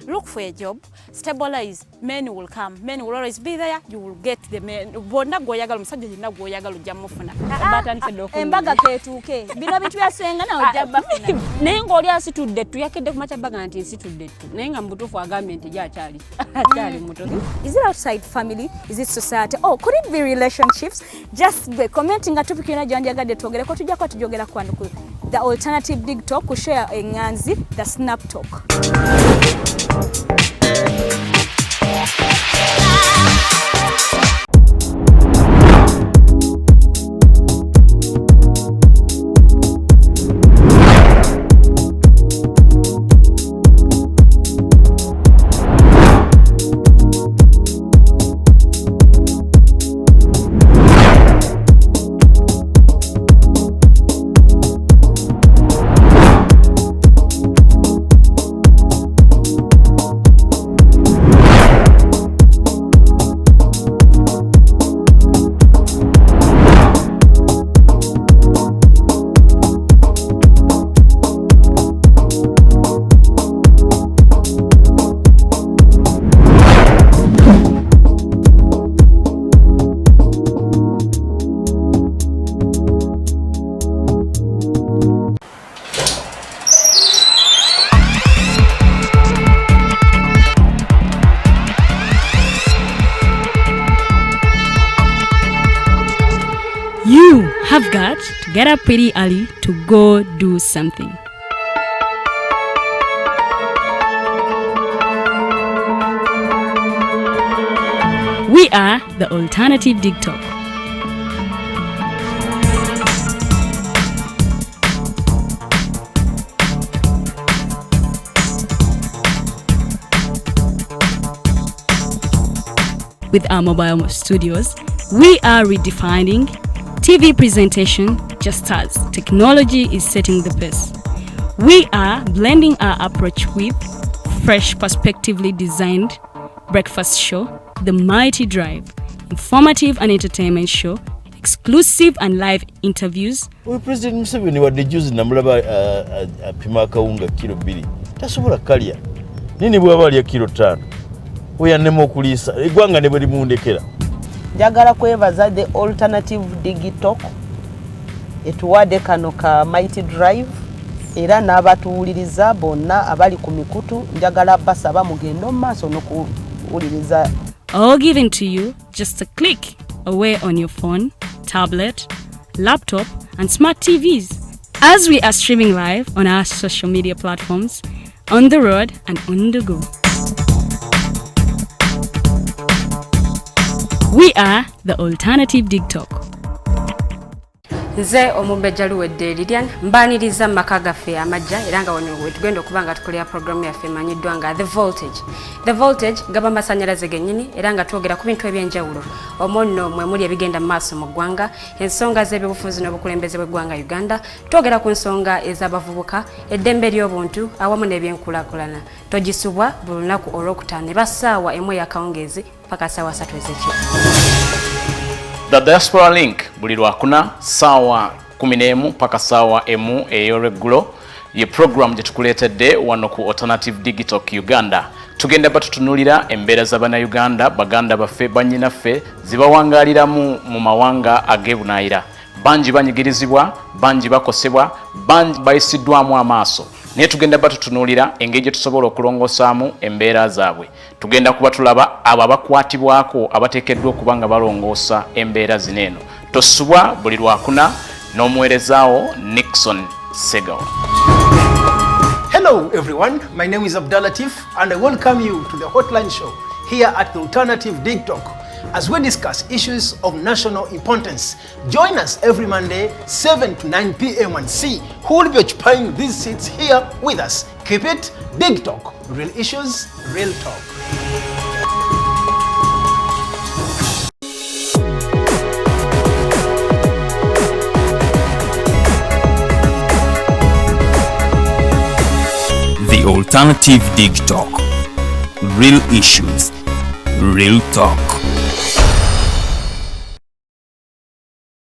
Speaker 3: Look for a job, stabilize, men will come, men will always be there, you will get the men. Bonna goyagala musajja yenna goyagala ojja mufuna.
Speaker 2: Embaga ketuuke. Bino bitu byasenga na ojja bafuna.
Speaker 3: Naye ng'oli asitudde ttu yakedde ku makyabbaga nti nsitudde ttu. Naye nga mubutuufu agambye nti gy'akyali muto.
Speaker 2: Is it outside family? Is it society? Oh, could it be relationships? Just be commenting a topic yonna gy'ondiyagadde twogereko tujjako tujogera ku wano ku the Alternative Digitalk kushare enganzi the Snap Talk.
Speaker 13: have got to get up pretty early to go do something. We are the Alternative Digitalk. With our mobile studios, we are redefining TV presentation just as technology is setting the pace. We are blending our approach with fresh, perspectively designed breakfast show, The Mighty Drive, informative and entertainment show, exclusive and live interviews.
Speaker 14: We President Museveni wadde juzi namulaba apima akawunga kilo 2 tasobola kalya nini bwaba alya kilo 5 oyannema okuliisa eggwanga ne bwe limundekera.
Speaker 15: Njagala kwebaza the Alternative Digitalk etuwadde kano ka Mighty Drive era n'abatuwuliriza bonna abali ku mikutu njagala basaba mugenda mu maaso n'okuwuliriza.
Speaker 13: All given to you just a click away on your phone, tablet, laptop and smart TVs as we are streaming live on our social media platforms, on the road and on the go. We are the Alternative Digitalk.
Speaker 5: Nze omubejja Luwedde Lilian mbaniriza maka gaffe amajja era nga wano tugenda okuba nga tukolera programu yaffe emanyiddwa nga The Voltage. The Voltage gaba masanyalaze gennyini era nga twogera ku bintu ebyenjawulo omonno mwe muli ebigenda mu maaso mu ggwanga, ensonga z'ebyobufuzi n'obukulembeze bw'eggwanga Uganda, twogera ku nsonga ez'abavubuka, eddembe ly'obuntu awamu n'ebyenkulaakulana. Togisubwa buli lunaku olwokutaano eba ssaawa emu ey'akawungeezi paka ssaawa 3 ez'ekiro.
Speaker 6: The Diaspora Link buli lwakuna saawa 11 paka saawa emu ey'olweggulo ye program gye tukuleetedde wano ku Alternative Digitalk Uganda. Tugenda batutunulira embeera z'Abannayuganda, baganda baffe, bannyinaffe zibawangaaliramu mu mawanga ag'ebunaayira. Bangi banyigirizibwa, bangi bakosebwa, bangi bayisiddwamu amaaso. Naye tugenda batutunulira engeri gye tusobola okulongosaamu embeera zaabwe. Tugenda kuba tulaba abo abakwatibwako abateekeddwa okuba nga balongoosa embeera zino eno. Tosubwa buli lwakuna n'omuweerezaawo Nixon Segawa.
Speaker 7: Hello everyone, my name is Abdulatif and I welcome you to the Hotline Show here at the Alternative Digitalk as we discuss issues of national importance. Join us every Monday 7 to 9 p.m. and see who will be occupying these seats here with us. Keep it Digitalk, real issues, real talk.
Speaker 1: The Alternative Digitalk. Real issues, real talk.